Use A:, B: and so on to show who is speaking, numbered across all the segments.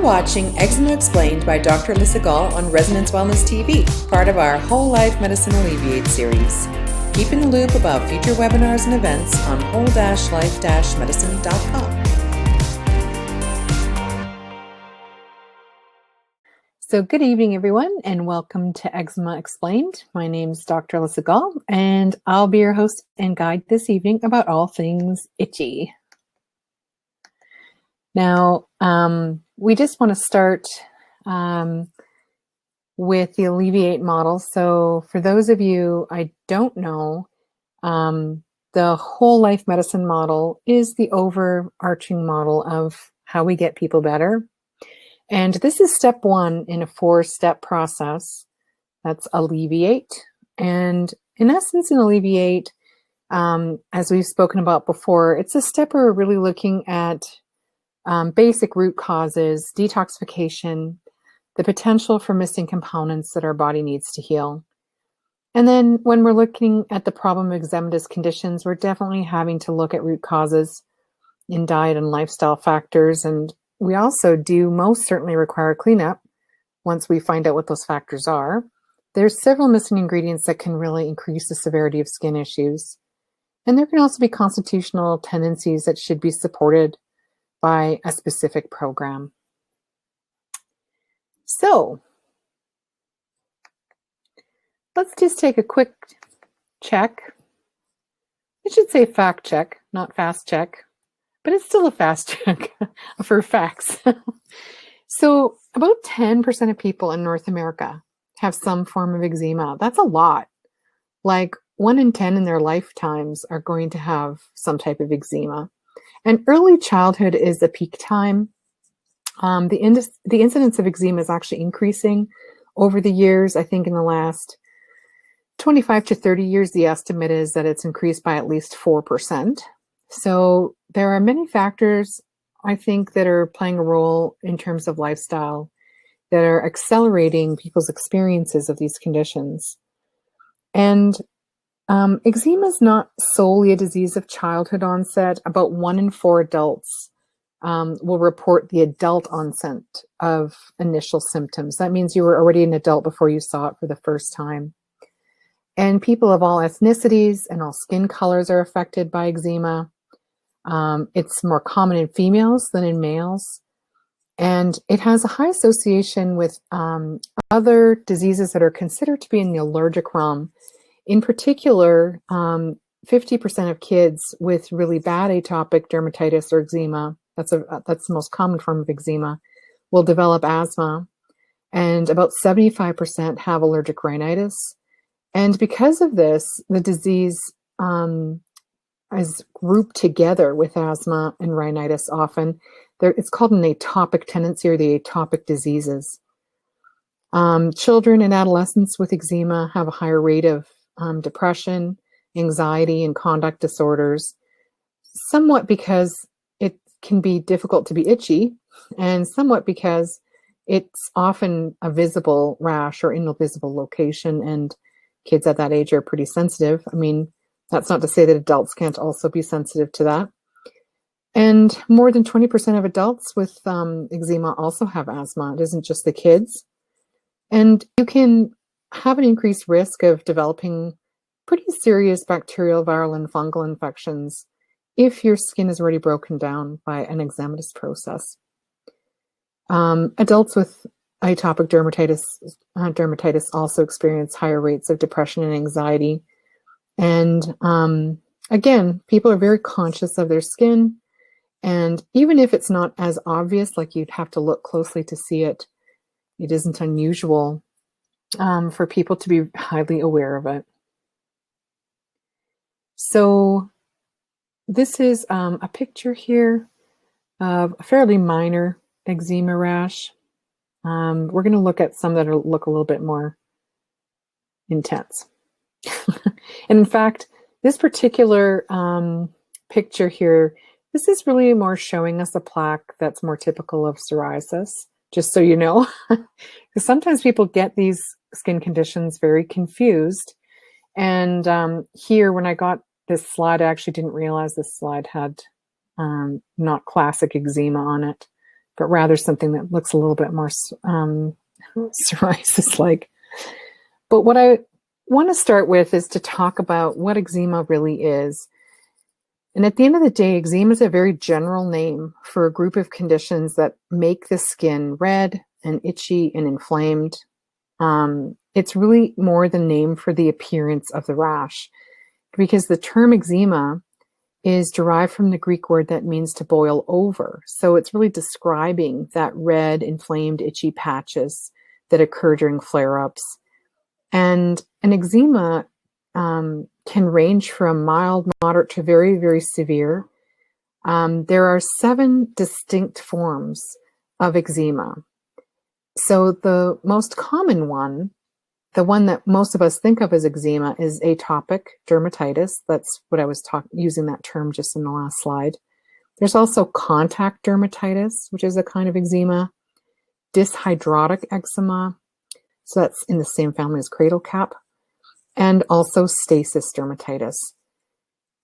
A: watching Eczema Explained by Dr. Lisa Gall on Resonance Wellness TV, part of our Whole Life Medicine Alleviate series. Keep in the loop about future webinars and events on whole-life-medicine.com.
B: So good evening, everyone, and welcome to Eczema Explained. My name is Dr. Lisa Gall, and I'll be your host and guide this evening about all things itchy. Now, we just want to start with the Alleviate model. So for those of you I don't know, the whole life medicine model is the overarching model of how we get people better. And this is step one in a 4-step process. That's alleviate. And in essence, in alleviate, as we've spoken about before, it's a step where we're really looking at basic root causes, detoxification, the potential for missing components that our body needs to heal. And then when we're looking at the problem of eczematous conditions, we're definitely having to look at root causes in diet and lifestyle factors. And we also do most certainly require cleanup once we find out what those factors are. There's several missing ingredients that can really increase the severity of skin issues. And there can also be constitutional tendencies that should be supported by a specific program. So let's just take a quick check. I should say fact check, not fast check, but it's still a fast check for facts. So about 10% of people in North America have some form of eczema. That's a lot. Like 1 in 10 in their lifetimes are going to have some type of eczema. And early childhood is the peak time. The incidence of eczema is actually increasing over the years. I think in the last 25 to 30 years, the estimate is that it's increased by at least 4%. So there are many factors, I think, that are playing a role in terms of lifestyle that are accelerating people's experiences of these conditions. And eczema is not solely a disease of childhood onset. About 1 in 4 adults will report the adult onset of initial symptoms. That means you were already an adult before you saw it for the first time. And people of all ethnicities and all skin colors are affected by eczema. It's more common in females than in males. And it has a high association with other diseases that are considered to be in the allergic realm. In particular, 50% of kids with really bad atopic dermatitis or eczema, that's the most common form of eczema, will develop asthma. And about 75% have allergic rhinitis. And because of this, the disease is grouped together with asthma and rhinitis often. It's called an atopic tendency, or the atopic diseases. Children and adolescents with eczema have a higher rate of depression, anxiety, and conduct disorders, somewhat because it can be difficult to be itchy, and somewhat because it's often a visible rash or in a visible location, and kids at that age are pretty sensitive. I mean, that's not to say that adults can't also be sensitive to that. And more than 20% of adults with eczema also have asthma. It isn't just the kids. And you can have an increased risk of developing pretty serious bacterial, viral, and fungal infections if your skin is already broken down by an eczematous process. Adults with atopic dermatitis also experience higher rates of depression and anxiety. And again, people are very conscious of their skin. And even if it's not as obvious, like you'd have to look closely to see it, it isn't unusual for people to be highly aware of it. So this is a picture here of a fairly minor eczema rash. We're going to look at some that look a little bit more intense. And in fact, this particular picture here, this is really more showing us a plaque that's more typical of psoriasis, just so you know. Because sometimes people get these skin conditions very confused. And here, when I got this slide, I actually didn't realize this slide had not classic eczema on it. but rather something that looks a little bit more psoriasis-like. But what I want to start with is to talk about what eczema really is. And at the end of the day, eczema is a very general name for a group of conditions that make the skin red and itchy and inflamed. It's really more the name for the appearance of the rash, because the term eczema is derived from the Greek word that means to boil over. So it's really describing that red, inflamed, itchy patches that occur during flare-ups. And an eczema can range from mild, moderate to very, very severe. There are 7 distinct forms of eczema. So the most common one, the one that most of us think of as eczema, is atopic dermatitis. That's what I was using that term just in the last slide. There's also contact dermatitis, which is a kind of eczema, dyshydrotic eczema, so that's in the same family as cradle cap, and also STASIS dermatitis.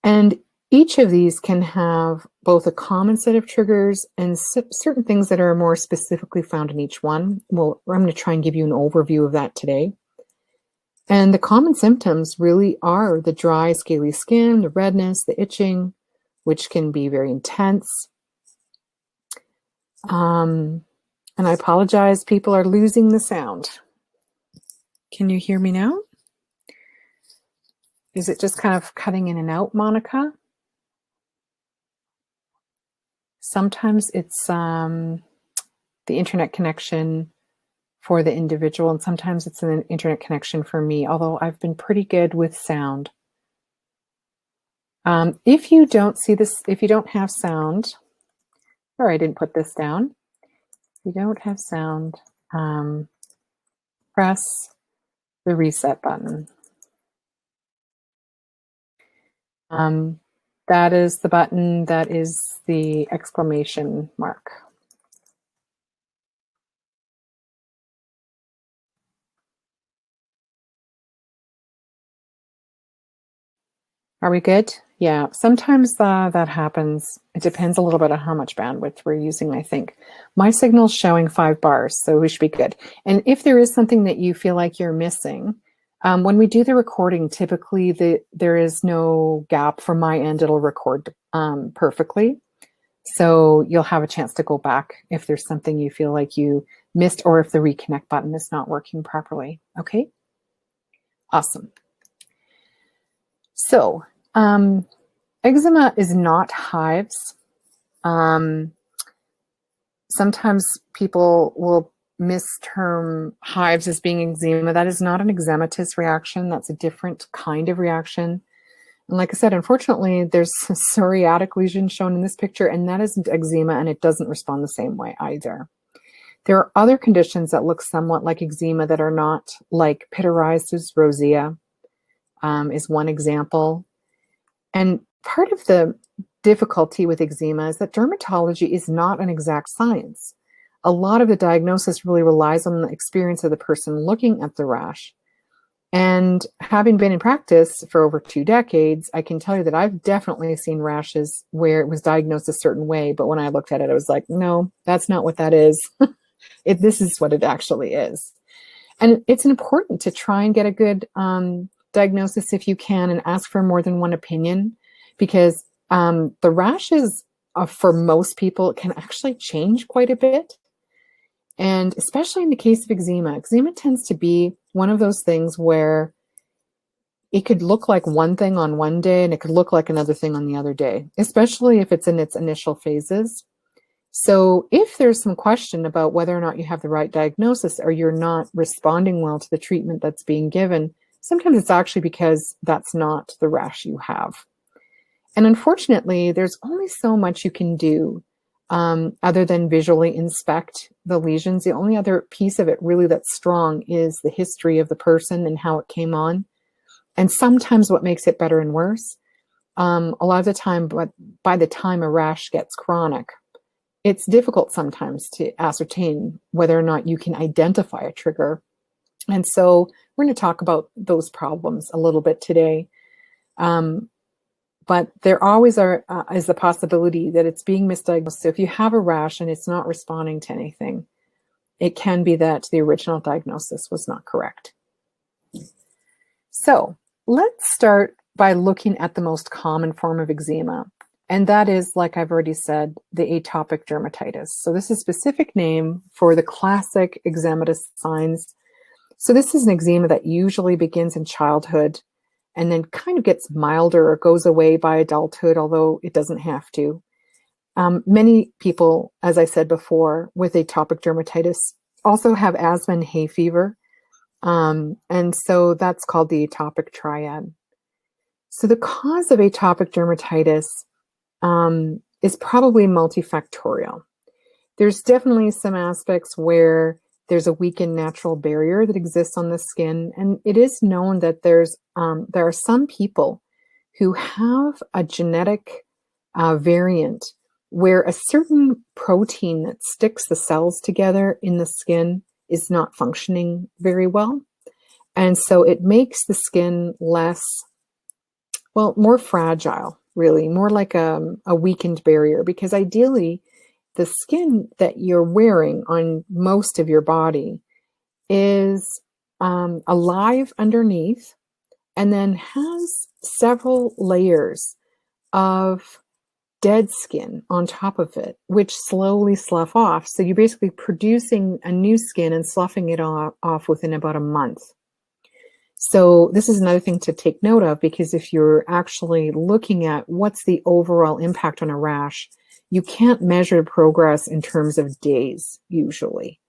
B: And each of these can have both a common set of triggers and certain things that are more specifically found in each one. Well, I'm going to try and give you an overview of that today. And the common symptoms really are the dry, scaly skin, the redness, the itching, which can be very intense. And I apologize, people are losing the sound. Can you hear me now? Is it just kind of cutting in and out, Monica? Sometimes it's the internet connection for the individual, and sometimes it's an internet connection for me, although I've been pretty good with sound. If you don't see this, if you don't have sound, or I didn't put this down, if you don't have sound, press the reset button. That is the button, that is the exclamation mark. Are we good? Yeah, sometimes that happens. It depends a little bit on how much bandwidth we're using, I think. My signal's showing 5 bars, so we should be good. And if there is something that you feel like you're missing, when we do the recording, typically there is no gap from my end. It'll record perfectly. So you'll have a chance to go back if there's something you feel like you missed, or if the reconnect button is not working properly. Okay? Awesome. So, eczema is not hives. Sometimes people will misterm hives as being eczema. That is not an eczematous reaction. That's a different kind of reaction. And like I said, unfortunately, there's a psoriatic lesion shown in this picture, and that isn't eczema, and it doesn't respond the same way either. There are other conditions that look somewhat like eczema that are not, like pityriasis rosea is one example. And part of the difficulty with eczema is that dermatology is not an exact science. A lot of the diagnosis really relies on the experience of the person looking at the rash. And having been in practice for over 2 decades, I can tell you that I've definitely seen rashes where it was diagnosed a certain way, but when I looked at it, I was like, no, that's not what that is. This is what it actually is. And it's important to try and get a good diagnosis if you can, and ask for more than one opinion, because the rashes for most people can actually change quite a bit. And especially in the case of eczema, eczema tends to be one of those things where it could look like one thing on one day and it could look like another thing on the other day, especially if it's in its initial phases. So if there's some question about whether or not you have the right diagnosis, or you're not responding well to the treatment that's being given, sometimes it's actually because that's not the rash you have. And unfortunately, there's only so much you can do other than visually inspect the lesions. The only other piece of it really that's strong is the history of the person and how it came on. And sometimes what makes it better and worse, a lot of the time, but by the time a rash gets chronic, it's difficult sometimes to ascertain whether or not you can identify a trigger. And so we're going to talk about those problems a little bit today. But there always is the possibility that it's being misdiagnosed. So if you have a rash and it's not responding to anything, it can be that the original diagnosis was not correct. So let's start by looking at the most common form of eczema. And that is, like I've already said, the atopic dermatitis. So this is a specific name for the classic eczematous signs. So this is an eczema that usually begins in childhood and then kind of gets milder or goes away by adulthood, although it doesn't have to. Many people, as I said before, with atopic dermatitis also have asthma and hay fever. And so that's called the atopic triad. So the cause of atopic dermatitis is probably multifactorial. There's definitely some aspects where there's a weakened natural barrier that exists on the skin, and it is known that there are some people who have a genetic variant where a certain protein that sticks the cells together in the skin is not functioning very well, and so it makes the skin more fragile, really, more like a weakened barrier, because ideally the skin that you're wearing on most of your body is alive underneath and then has several layers of dead skin on top of it, which slowly slough off. So you're basically producing a new skin and sloughing it off within about a month. So this is another thing to take note of, because if you're actually looking at what's the overall impact on a rash, you can't measure progress in terms of days, usually.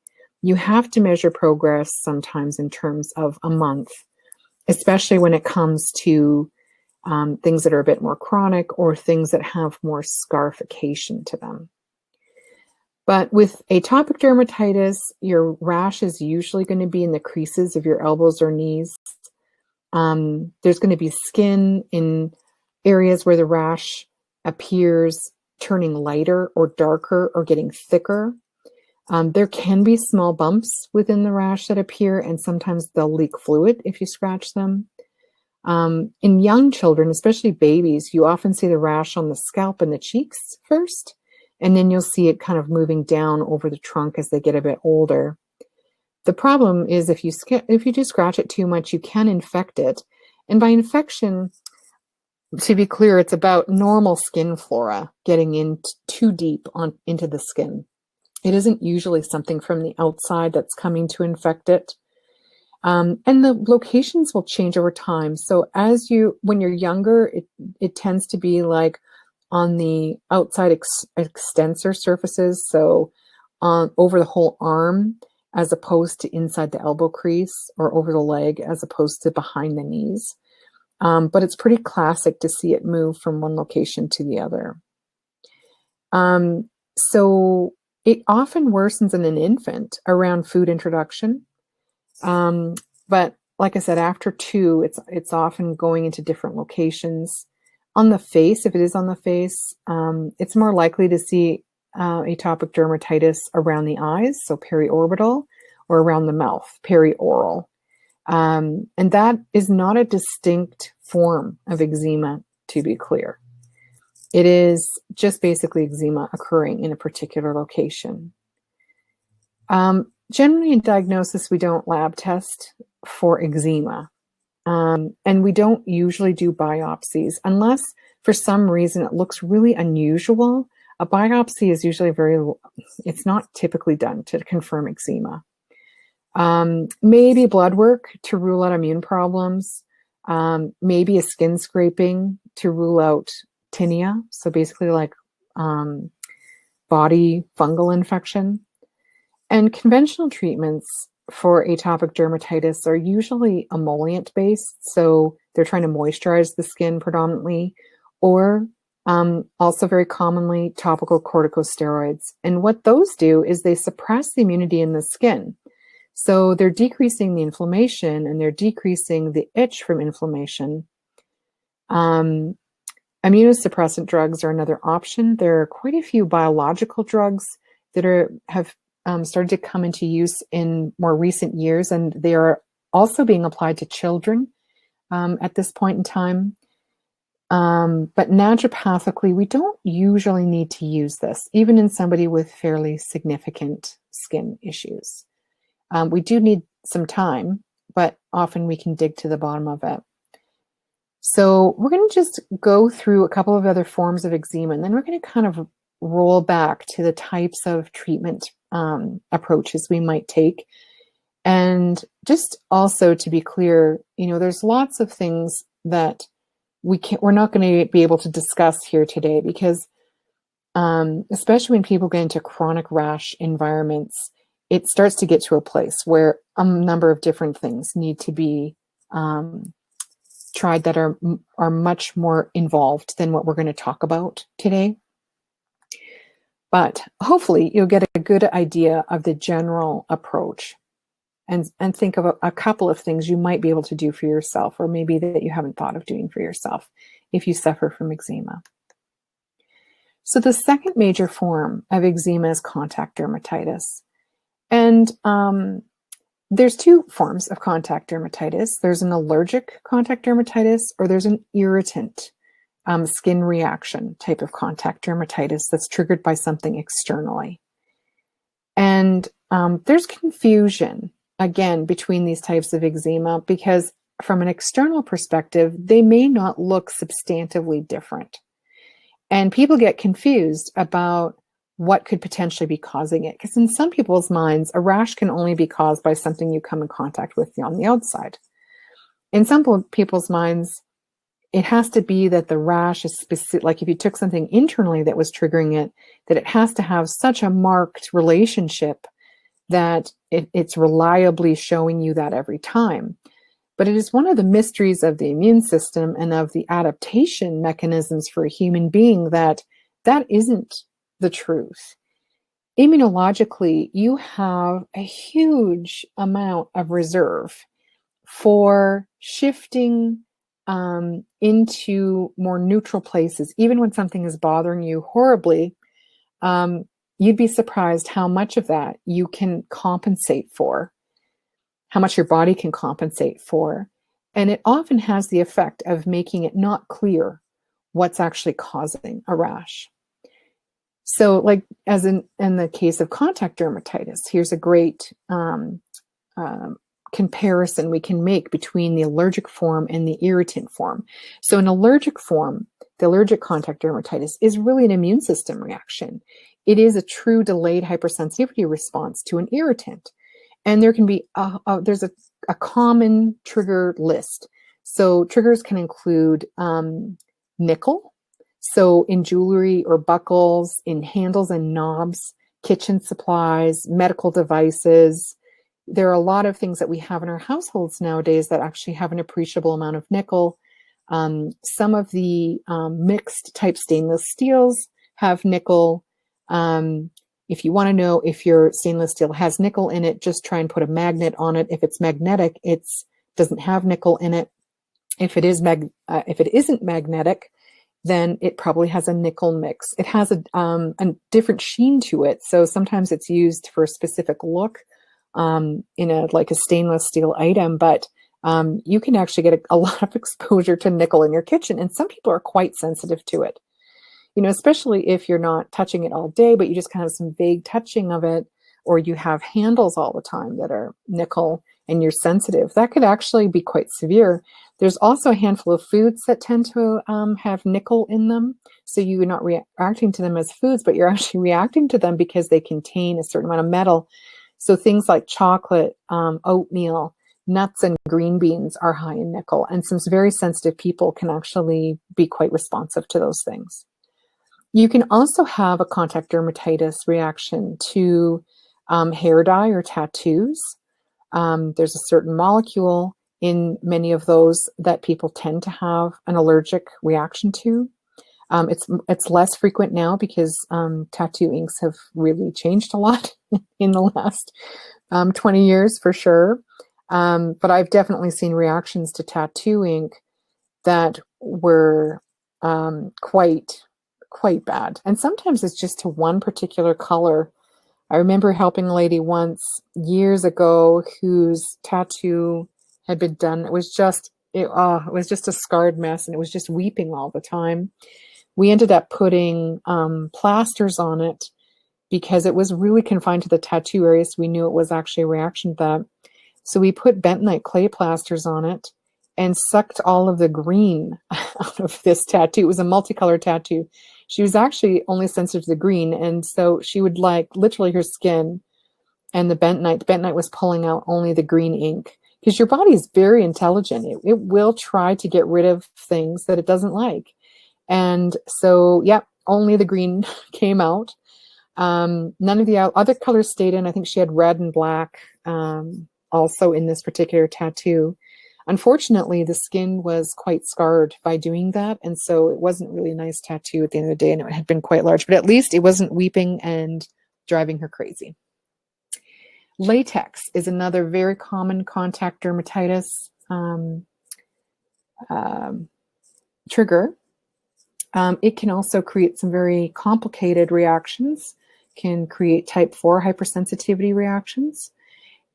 B: You have to measure progress sometimes in terms of a month, especially when it comes to things that are a bit more chronic or things that have more scarification to them. But with atopic dermatitis, your rash is usually going to be in the creases of your elbows or knees. There's going to be skin in areas where the rash appears turning lighter or darker or getting thicker. There can be small bumps within the rash that appear, and sometimes they'll leak fluid if you scratch them. In young children, especially babies, you often see the rash on the scalp and the cheeks first, and then you'll see it kind of moving down over the trunk as they get a bit older. The problem is if you do scratch it too much, you can infect it. And by infection, to be clear, it's about normal skin flora getting in too deep into the skin. It isn't usually something from the outside that's coming to infect it. And the locations will change over time. So when you're younger, it tends to be like on the outside extensor surfaces, so over the whole arm, as opposed to inside the elbow crease, or over the leg as opposed to behind the knees. But it's pretty classic to see it move from one location to the other. So it often worsens in an infant around food introduction. But like I said, after 2, it's often going into different locations. On the face, if it is on the face, it's more likely to see atopic dermatitis around the eyes, so periorbital, or around the mouth, perioral. And that is not a distinct form of eczema, to be clear. It is just basically eczema occurring in a particular location. Generally in diagnosis, we don't lab test for eczema. And we don't usually do biopsies unless for some reason it looks really unusual. A biopsy is usually it's not typically done to confirm eczema. Maybe blood work to rule out immune problems. Maybe a skin scraping to rule out tinea. So basically like body fungal infection. And conventional treatments for atopic dermatitis are usually emollient based. So they're trying to moisturize the skin predominantly, or also very commonly topical corticosteroids. And what those do is they suppress the immunity in the skin. So they're decreasing the inflammation and they're decreasing the itch from inflammation. Immunosuppressant drugs are another option. There are quite a few biological drugs that have started to come into use in more recent years, and they are also being applied to children at this point in time. But naturopathically, we don't usually need to use this, even in somebody with fairly significant skin issues. We do need some time, but often we can dig to the bottom of it. So we're going to just go through a couple of other forms of eczema, and then we're going to kind of roll back to the types of treatment approaches we might take. And just also to be clear, there's lots of things that we're not going to be able to discuss here today because especially when people get into chronic rash environments, it starts to get to a place where a number of different things need to be tried that are much more involved than what we're going to talk about today. But hopefully you'll get a good idea of the general approach and think of a couple of things you might be able to do for yourself, or maybe that you haven't thought of doing for yourself if you suffer from eczema. So the second major form of eczema is contact dermatitis. And there's two forms of contact dermatitis. There's an allergic contact dermatitis, or there's an irritant skin reaction type of contact dermatitis that's triggered by something externally. And there's confusion, again, between these types of eczema because from an external perspective, they may not look substantively different. And people get confused about what could potentially be causing it. Because in some people's minds, a rash can only be caused by something you come in contact with on the outside. In some people's minds, it has to be that the rash is specific, like if you took something internally that was triggering it, that it has to have such a marked relationship that it's reliably showing you that every time. But it is one of the mysteries of the immune system and of the adaptation mechanisms for a human being that isn't the truth. Immunologically, you have a huge amount of reserve for shifting into more neutral places. Even when something is bothering you horribly, you'd be surprised how much of that you can compensate for, how much your body can compensate for. And it often has the effect of making it not clear what's actually causing a rash. So like as in the case of contact dermatitis, here's a great comparison we can make between the allergic form and the irritant form. So an allergic form, the allergic contact dermatitis, is really an immune system reaction. It is a true delayed hypersensitivity response to an irritant. And there can be, there's a common trigger list. So triggers can include nickel. So in jewelry or buckles, in handles and knobs, kitchen supplies, medical devices. There are a lot of things that we have in our households nowadays that actually have an appreciable amount of nickel. Some of the mixed type stainless steels have nickel. If you want to know if your stainless steel has nickel in it, just try and put a magnet on it. If it's magnetic, it doesn't have nickel in it. If it isn't magnetic, then it probably has a nickel mix. It has a different sheen to it. So sometimes it's used for a specific look in like a stainless steel item, but you can actually get a lot of exposure to nickel in your kitchen. And some people are quite sensitive to it. Especially if you're not touching it all day, but you just kind of have some vague touching of it, or you have handles all the time that are nickel and you're sensitive, that could actually be quite severe. There's also a handful of foods that tend to have nickel in them. So you're not reacting to them as foods, but you're actually reacting to them because they contain a certain amount of metal. So things like chocolate, oatmeal, nuts, and green beans are high in nickel. And some very sensitive people can actually be quite responsive to those things. You can also have a contact dermatitis reaction to hair dye or tattoos. There's a certain molecule in many of those that people tend to have an allergic reaction to. It's less frequent now because tattoo inks have really changed a lot in the last 20 years for sure. But I've definitely seen reactions to tattoo ink that were quite bad. And sometimes it's just to one particular color. I remember helping a lady once years ago whose tattoo had been done. It was just it was just a scarred mess, and it was just weeping all the time. We ended up putting plasters on it because it was really confined to the tattoo area, so we knew it was actually a reaction to that. So we put bentonite clay plasters on it and sucked all of the green out of this tattoo. It was a multicolored tattoo. She was actually only sensitive to the green, and so she would like literally her skin and the bentonite was pulling out only the green ink, because your body is very intelligent. It will try to get rid of things that it doesn't like. And so, yeah, only the green came out. None of the other colors stayed in. I think she had red and black also in this particular tattoo. Unfortunately, the skin was quite scarred by doing that, and so it wasn't really a nice tattoo at the end of the day, and it had been quite large, but at least it wasn't weeping and driving her crazy. Latex is another very common contact dermatitis trigger. It can also create some very complicated reactions, can create type 4 hypersensitivity reactions.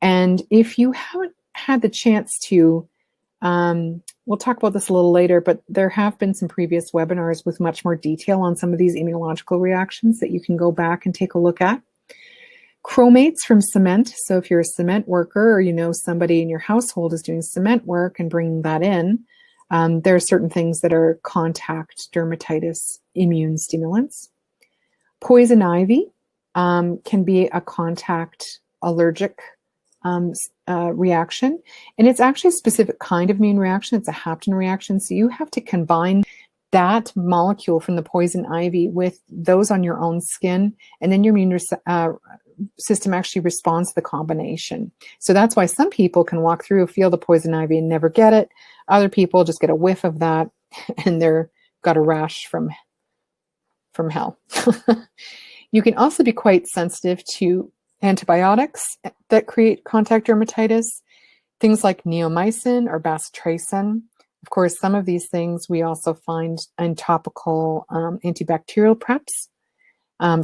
B: And if you haven't had the chance to, we'll talk about this a little later, but there have been some previous webinars with much more detail on some of these immunological reactions that you can go back and take a look at. Chromates from cement. So if you're a cement worker, or you know somebody in your household is doing cement work and bringing that in, there are certain things that are contact dermatitis immune stimulants. Poison ivy can be a contact allergic reaction, and it's actually a specific kind of immune reaction. It's a hapten reaction, so you have to combine that molecule from the poison ivy with those on your own skin, and then your immune system actually responds to the combination. So that's why some people can walk through, feel the poison ivy and never get it. Other people just get a whiff of that and they're got a rash from hell. You can also be quite sensitive to antibiotics that create contact dermatitis, things like neomycin or bacitracin. Of course, some of these things we also find in topical antibacterial preps.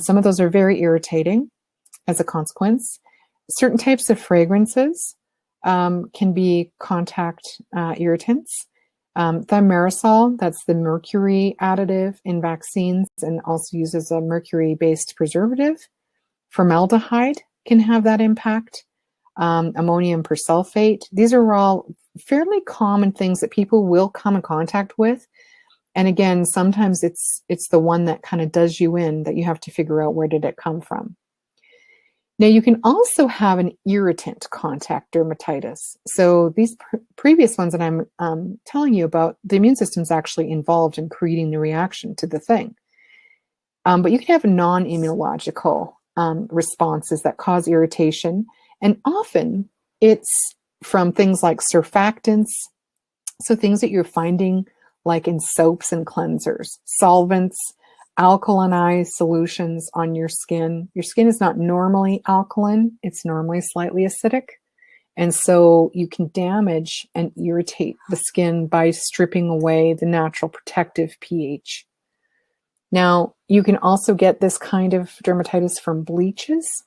B: Some of those are very irritating as a consequence. Certain types of fragrances can be contact irritants. Thimerosal, that's the mercury additive in vaccines and also uses a mercury-based preservative. Formaldehyde can have that impact. Ammonium persulfate. These are all fairly common things that people will come in contact with. And again, sometimes it's the one that kind of does you in that you have to figure out where did it come from. Now, you can also have an irritant contact dermatitis. So these previous ones that I'm telling you about, the immune system's actually involved in creating the reaction to the thing. But you can have non-immunological responses that cause irritation. And often it's from things like surfactants, so things that you're finding like in soaps and cleansers, solvents, alkalinized solutions on your skin. Your skin is not normally alkaline, it's normally slightly acidic. And so you can damage and irritate the skin by stripping away the natural protective pH. Now, you can also get this kind of dermatitis from bleaches.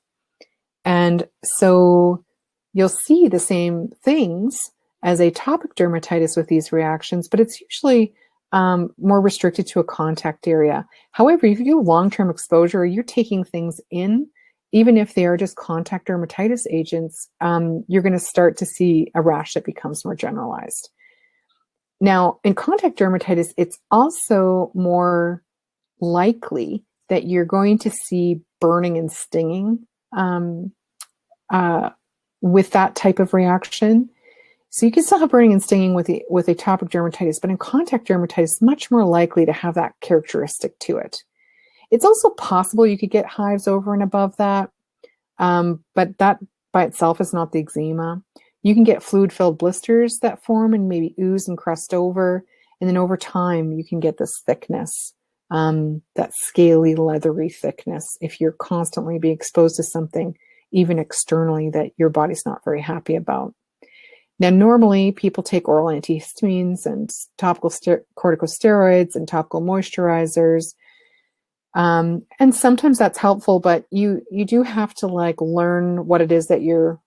B: And so you'll see the same things as atopic dermatitis with these reactions, but it's usually more restricted to a contact area. However, if you have long-term exposure, you're taking things in, even if they are just contact dermatitis agents, you're going to start to see a rash that becomes more generalized. Now, in contact dermatitis, it's also more likely that you're going to see burning and stinging with that type of reaction. So you can still have burning and stinging with atopic dermatitis, but in contact dermatitis, much more likely to have that characteristic to it. It's also possible you could get hives over and above that, but that by itself is not the eczema. You can get fluid-filled blisters that form and maybe ooze and crust over, and then over time you can get this thickness, that scaly, leathery thickness if you're constantly being exposed to something, even externally, that your body's not very happy about. Now, normally people take oral antihistamines and topical corticosteroids and topical moisturizers. And sometimes that's helpful, but you do have to like learn what it is that you're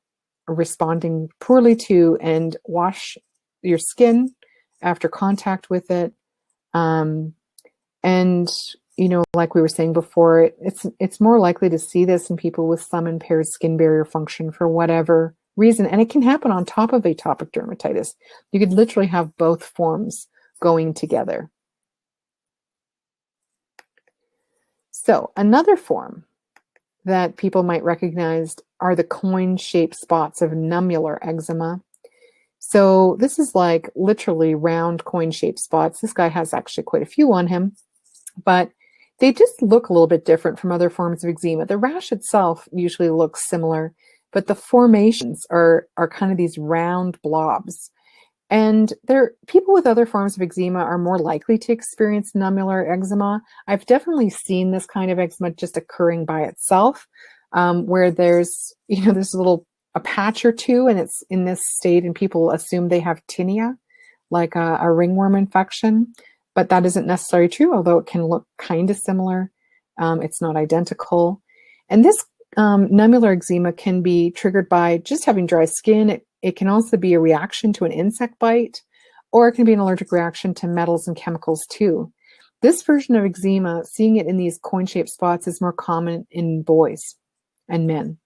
B: responding poorly to and wash your skin after contact with it. And, you know, like we were saying before, it's more likely to see this in people with some impaired skin barrier function for whatever reason. And it can happen on top of atopic dermatitis. You could literally have both forms going together. So another form that people might recognize are the coin-shaped spots of nummular eczema. So this is like literally round coin-shaped spots. This guy has actually quite a few on him, but they just look a little bit different from other forms of eczema. The rash itself usually looks similar, but the formations are kind of these round blobs. And people with other forms of eczema are more likely to experience nummular eczema. I've definitely seen this kind of eczema just occurring by itself, where there's a patch or two and it's in this state and people assume they have tinea, like a ringworm infection, but that isn't necessarily true, although it can look kind of similar. It's not identical. And this nummular eczema can be triggered by just having dry skin. It can also be a reaction to an insect bite, or it can be an allergic reaction to metals and chemicals too. This version of eczema, seeing it in these coin-shaped spots, is more common in boys and men.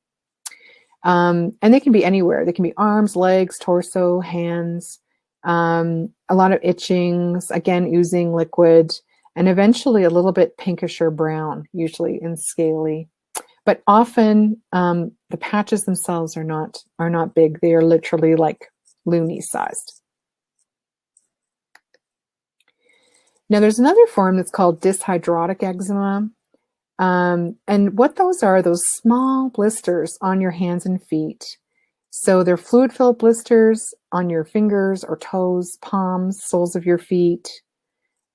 B: And they can be anywhere. They can be arms, legs, torso, hands, a lot of itchings, again, oozing liquid, and eventually a little bit pinkish or brown, usually and scaly. But often the patches themselves are not big. They are literally like loony sized. Now there's another form that's called dyshydrotic eczema. And what those are, those small blisters on your hands and feet. So they're fluid-filled blisters on your fingers or toes, palms, soles of your feet.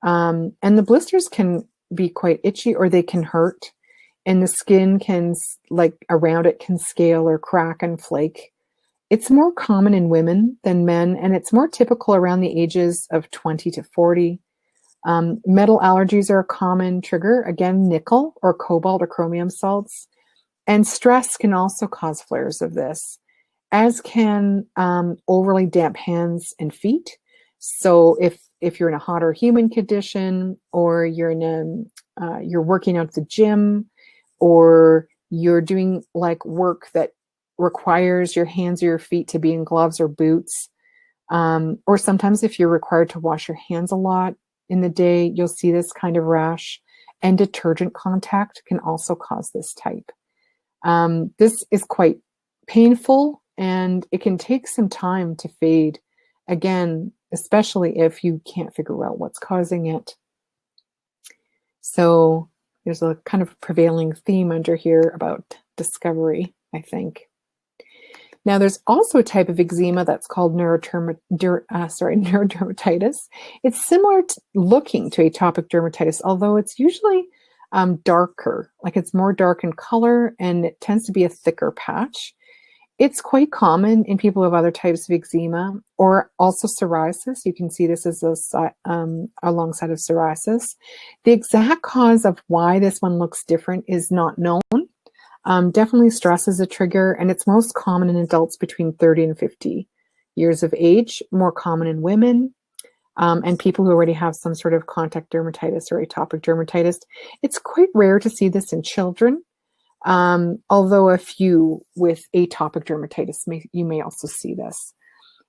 B: And the blisters can be quite itchy or they can hurt. And the skin can, like around it, can scale or crack and flake. It's more common in women than men, and it's more typical around the ages of 20 to 40. Metal allergies are a common trigger, again, nickel or cobalt or chromium salts. And stress can also cause flares of this, as can overly damp hands and feet. So if you're in a hot or humid condition, or you're you're working out at the gym, or you're doing like work that requires your hands or your feet to be in gloves or boots, or sometimes if you're required to wash your hands a lot in the day, you'll see this kind of rash. And detergent contact can also cause this type. This is quite painful and it can take some time to fade. Again, especially if you can't figure out what's causing it. So there's a kind of prevailing theme under here about discovery, I think. Now, there's also a type of eczema that's called neurodermatitis. It's similar looking to atopic dermatitis, although it's usually darker, like it's more dark in color, and it tends to be a thicker patch. It's quite common in people who have other types of eczema, or also psoriasis. You can see this as alongside of psoriasis. The exact cause of why this one looks different is not known. Definitely stress is a trigger, and it's most common in adults between 30 and 50 years of age, more common in women, and people who already have some sort of contact dermatitis or atopic dermatitis. It's quite rare to see this in children, although a few with atopic dermatitis, you may also see this.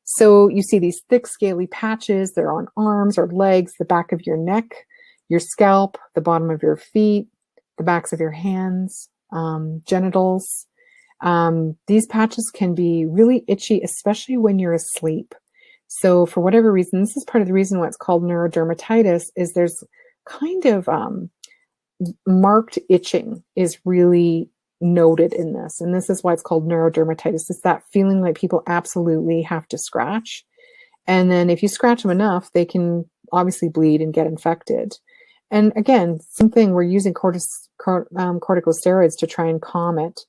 B: So you see these thick, scaly patches. They're on arms or legs, the back of your neck, your scalp, the bottom of your feet, the backs of your hands, genitals. These patches can be really itchy, especially when you're asleep. So for whatever reason, this is part of the reason why it's called neurodermatitis, is there's kind of marked itching is really noted in this. And this is why it's called neurodermatitis. It's that feeling like people absolutely have to scratch. And then if you scratch them enough, they can obviously bleed and get infected. And again, same thing, we're using corticosteroids to try and calm it.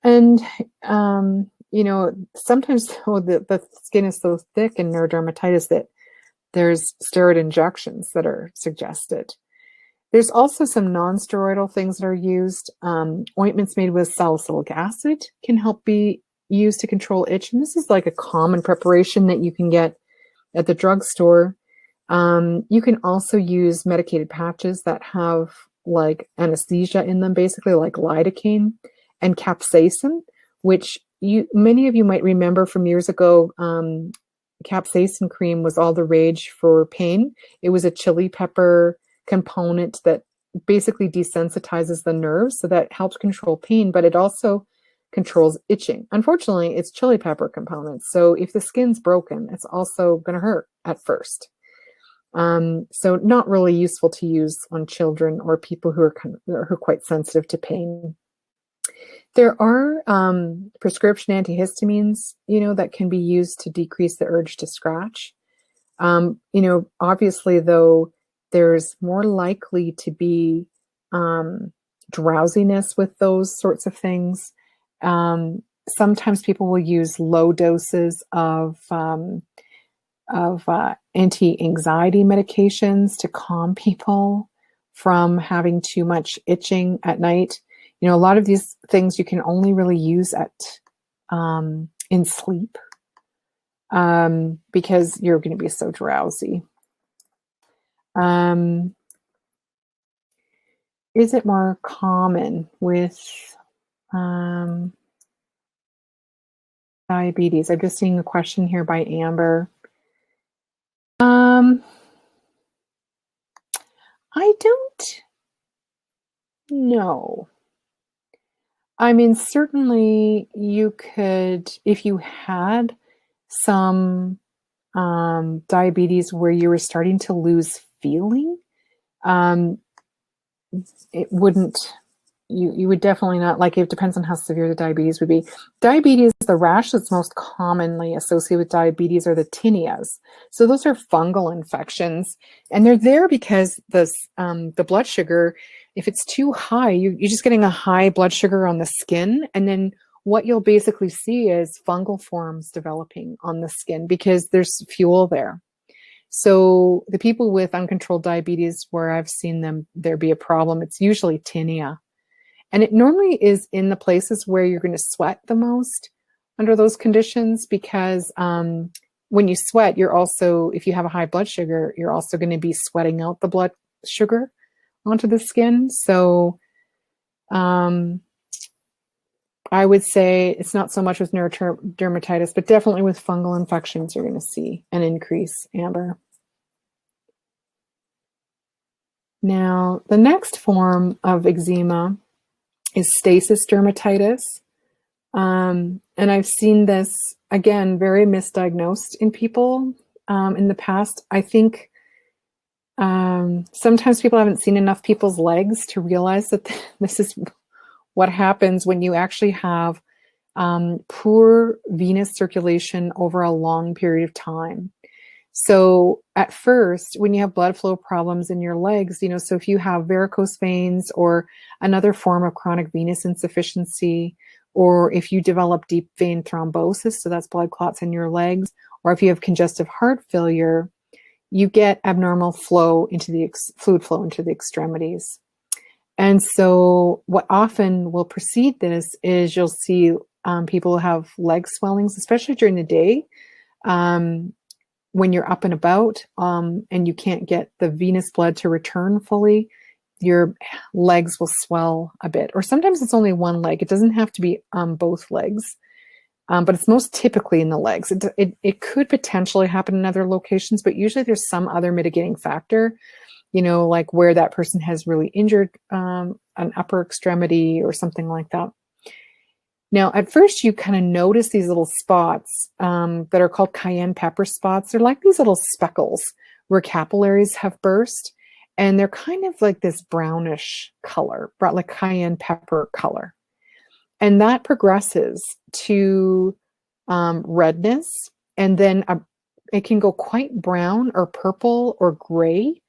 B: And, sometimes the skin is so thick in neurodermatitis that there's steroid injections that are suggested. There's also some non-steroidal things that are used. Ointments made with salicylic acid can help be used to control itch. And this is like a common preparation that you can get at the drugstore. You can also use medicated patches that have like anesthesia in them, basically like lidocaine and capsaicin, which many of you might remember from years ago. Capsaicin cream was all the rage for pain. It was a chili pepper component that basically desensitizes the nerves, so that helps control pain, but it also controls itching. Unfortunately, it's chili pepper components, so if the skin's broken, it's also going to hurt at first. So not really useful to use on children or people who are quite sensitive to pain. There are prescription antihistamines, that can be used to decrease the urge to scratch. Obviously, though, there's more likely to be drowsiness with those sorts of things. Sometimes people will use low doses of anti-anxiety medications to calm people from having too much itching at night. A lot of these things you can only really use in sleep because you're going to be so drowsy. Is it more common with diabetes? I'm just seeing a question here by Amber. I don't know. I mean, certainly you could, if you had some diabetes where you were starting to lose feeling, it wouldn't, you would definitely not, like, it depends on how severe the diabetes would be. Diabetes, the rash that's most commonly associated with diabetes are the tinnias. So those are fungal infections, and they're there because the blood sugar, if it's too high, you're just getting a high blood sugar on the skin, and then what you'll basically see is fungal forms developing on the skin because there's fuel there. So the people with uncontrolled diabetes, where I've seen there be a problem, it's usually tinea. And it normally is in the places where you're going to sweat the most under those conditions, because when you sweat, you're also, if you have a high blood sugar, you're also going to be sweating out the blood sugar onto the skin. So I would say it's not so much with neurodermatitis, but definitely with fungal infections, you're going to see an increase, Amber. Now, the next form of eczema is stasis dermatitis. And I've seen this, again, very misdiagnosed in people in the past. I think sometimes people haven't seen enough people's legs to realize that this is what happens when you actually have poor venous circulation over a long period of time. So at first, when you have blood flow problems in your legs, so if you have varicose veins or another form of chronic venous insufficiency, or if you develop deep vein thrombosis, so that's blood clots in your legs, or if you have congestive heart failure, you get abnormal flow into the fluid flow into the extremities. And so what often will precede this is you'll see people have leg swellings, especially during the day. When you're up and about and you can't get the venous blood to return fully, your legs will swell a bit. Or sometimes it's only one leg. It doesn't have to be both legs, but it's most typically in the legs. It could potentially happen in other locations, but usually there's some other mitigating factor, like where that person has really injured an upper extremity or something like that. Now, at first, you kind of notice these little spots that are called cayenne pepper spots. They're like these little speckles where capillaries have burst, and they're kind of like this brownish color, like cayenne pepper color. And that progresses to redness, and then it can go quite brown or purple or gray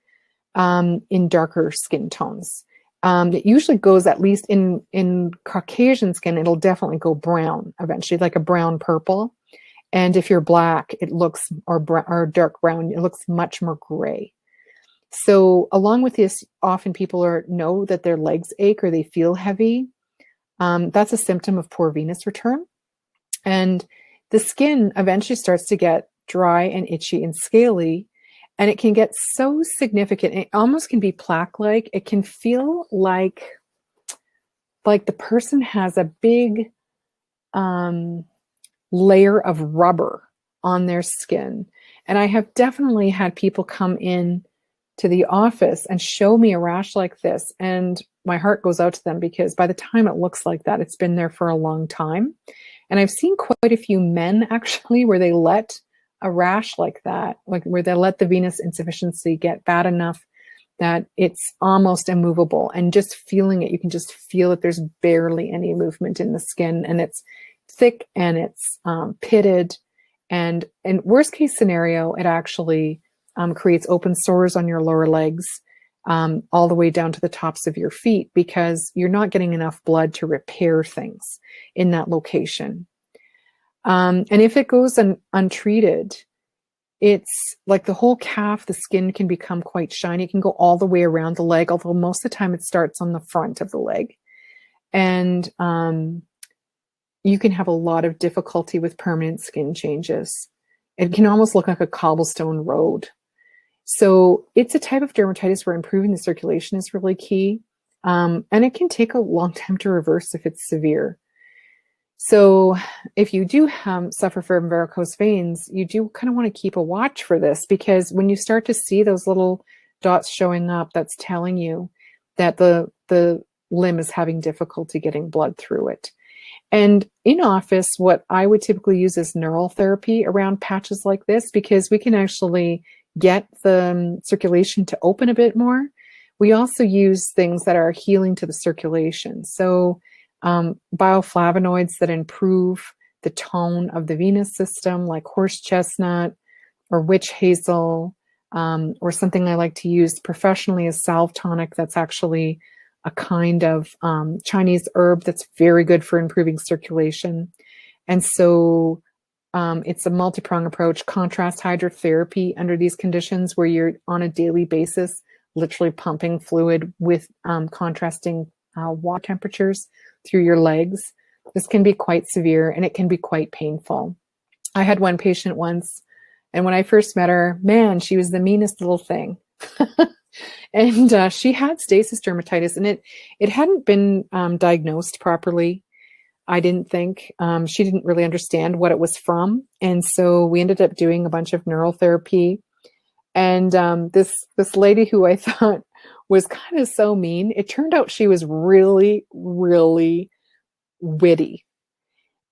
B: in darker skin tones. It usually goes, at least in Caucasian skin, it'll definitely go brown eventually, like a brown purple. And if you're black, it looks, or dark brown, it looks much more gray. So along with this, often people know that their legs ache or they feel heavy. That's a symptom of poor venous return. And the skin eventually starts to get dry and itchy and scaly. And it can get so significant. It almost can be plaque-like. It can feel like the person has a big layer of rubber on their skin. And I have definitely had people come in to the office and show me a rash like this. And my heart goes out to them, because by the time it looks like that, it's been there for a long time. And I've seen quite a few men actually where they let a rash like that, like where they let the venous insufficiency get bad enough that it's almost immovable, and just feeling it, you can just feel that there's barely any movement in the skin, and it's thick and it's pitted. And in worst case scenario, it actually creates open sores on your lower legs, all the way down to the tops of your feet, because you're not getting enough blood to repair things in that location. And if it goes untreated, it's like the whole calf, the skin can become quite shiny. It can go all the way around the leg, although most of the time it starts on the front of the leg. And you can have a lot of difficulty with permanent skin changes. It can almost look like a cobblestone road. So it's a type of dermatitis where improving the circulation is really key. And it can take a long time to reverse if it's severe. So if you do suffer from varicose veins, you do kind of want to keep a watch for this, because when you start to see those little dots showing up, that's telling you that the limb is having difficulty getting blood through it. And in office, what I would typically use is neural therapy around patches like this, because we can actually get the circulation to open a bit more. We also use things that are healing to the circulation. So bioflavonoids that improve the tone of the venous system, like horse chestnut or witch hazel, or something I like to use professionally is salve tonic. That's actually a kind of Chinese herb that's very good for improving circulation. And so it's a multi-pronged approach. Contrast hydrotherapy under these conditions, where you're on a daily basis literally pumping fluid with contrasting water temperatures through your legs. This can be quite severe, and it can be quite painful. I had one patient once, and when I first met her, man, she was the meanest little thing. And she had stasis dermatitis, and it hadn't been diagnosed properly. I didn't think. She didn't really understand what it was from. And so we ended up doing a bunch of neural therapy. And this lady who I thought was kind of so mean, it turned out she was really, really witty.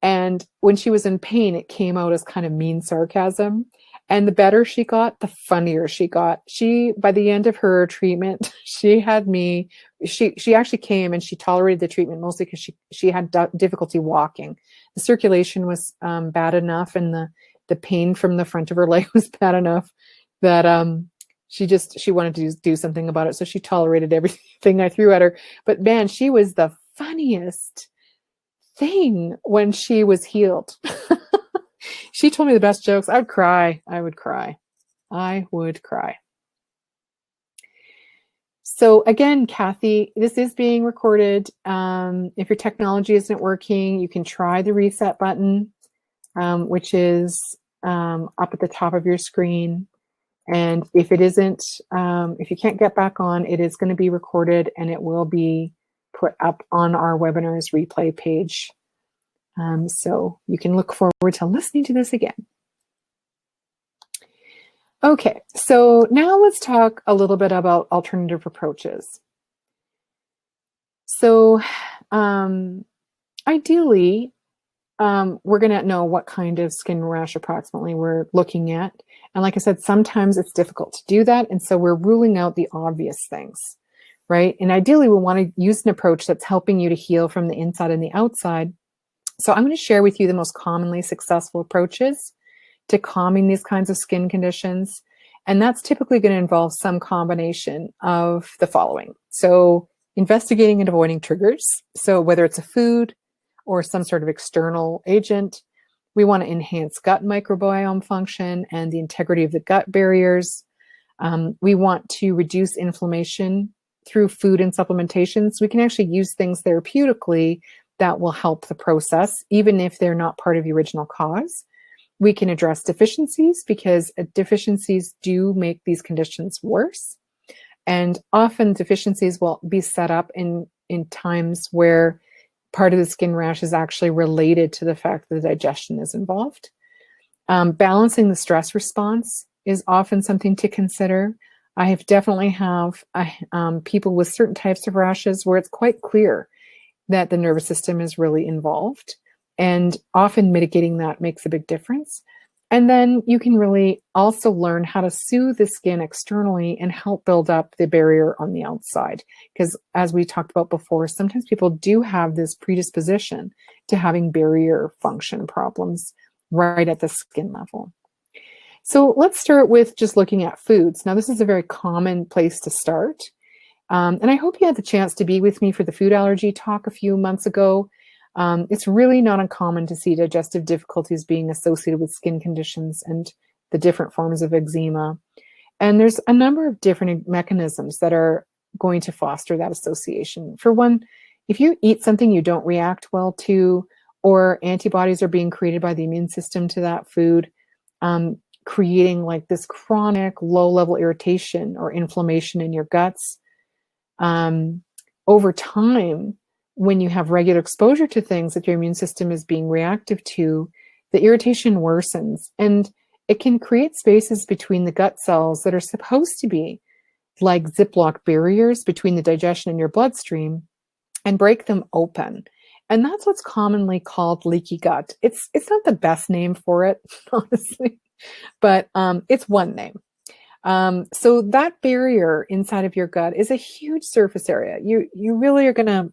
B: And when she was in pain, it came out as kind of mean sarcasm. And the better she got, the funnier she got. By the end of her treatment, she had me, she actually came and she tolerated the treatment mostly because she had difficulty walking. The circulation was bad enough, and the pain from the front of her leg was bad enough that she wanted to do something about it. So she tolerated everything I threw at her. But man, she was the funniest thing when she was healed. She told me the best jokes. I would cry. So again, Kathy, this is being recorded. If your technology isn't working, you can try the reset button, which is up at the top of your screen. And if it isn't, if you can't get back on, it is going to be recorded, and it will be put up on our webinars replay page. So you can look forward to listening to this again. Okay, so now let's talk a little bit about alternative approaches. So ideally, we're going to know what kind of skin rash approximately we're looking at. And like I said, sometimes it's difficult to do that. And so we're ruling out the obvious things, right? And ideally, we want to use an approach that's helping you to heal from the inside and the outside. So I'm going to share with you the most commonly successful approaches to calming these kinds of skin conditions. And that's typically going to involve some combination of the following. So investigating and avoiding triggers. So whether it's a food or some sort of external agent, we want to enhance gut microbiome function and the integrity of the gut barriers. We want to reduce inflammation through food and supplementation. So we can actually use things therapeutically that will help the process, even if they're not part of the original cause. We can address deficiencies because deficiencies do make these conditions worse. And often deficiencies will be set up in times where part of the skin rash is actually related to the fact that the digestion is involved. Balancing the stress response is often something to consider. I have definitely people with certain types of rashes where it's quite clear that the nervous system is really involved, and often mitigating that makes a big difference. And then you can really also learn how to soothe the skin externally and help build up the barrier on the outside. Because as we talked about before, sometimes people do have this predisposition to having barrier function problems right at the skin level. So let's start with just looking at foods. Now, this is a very common place to start. And I hope you had the chance to be with me for the food allergy talk a few months ago. It's really not uncommon to see digestive difficulties being associated with skin conditions and the different forms of eczema. And there's a number of different mechanisms that are going to foster that association. For one, if you eat something you don't react well to, or antibodies are being created by the immune system to that food, creating like this chronic low-level irritation or inflammation in your guts, over time, when you have regular exposure to things that your immune system is being reactive to, the irritation worsens, and it can create spaces between the gut cells that are supposed to be like Ziploc barriers between the digestion and your bloodstream, and break them open. And that's what's commonly called leaky gut. It's not the best name for it, honestly, but it's one name. So that barrier inside of your gut is a huge surface area. You really are going to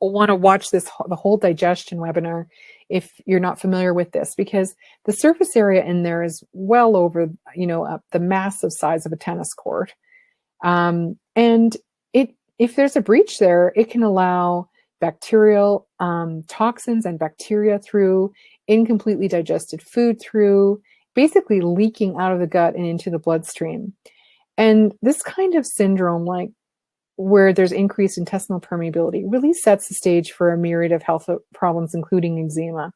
B: want to watch the whole digestion webinar if you're not familiar with this, because the surface area in there is well over, the massive size of a tennis court. And if there's a breach there, it can allow bacterial toxins and bacteria through, incompletely digested food through, basically leaking out of the gut and into the bloodstream. And this kind of syndrome, like where there's increased intestinal permeability, really sets the stage for a myriad of health problems, including eczema.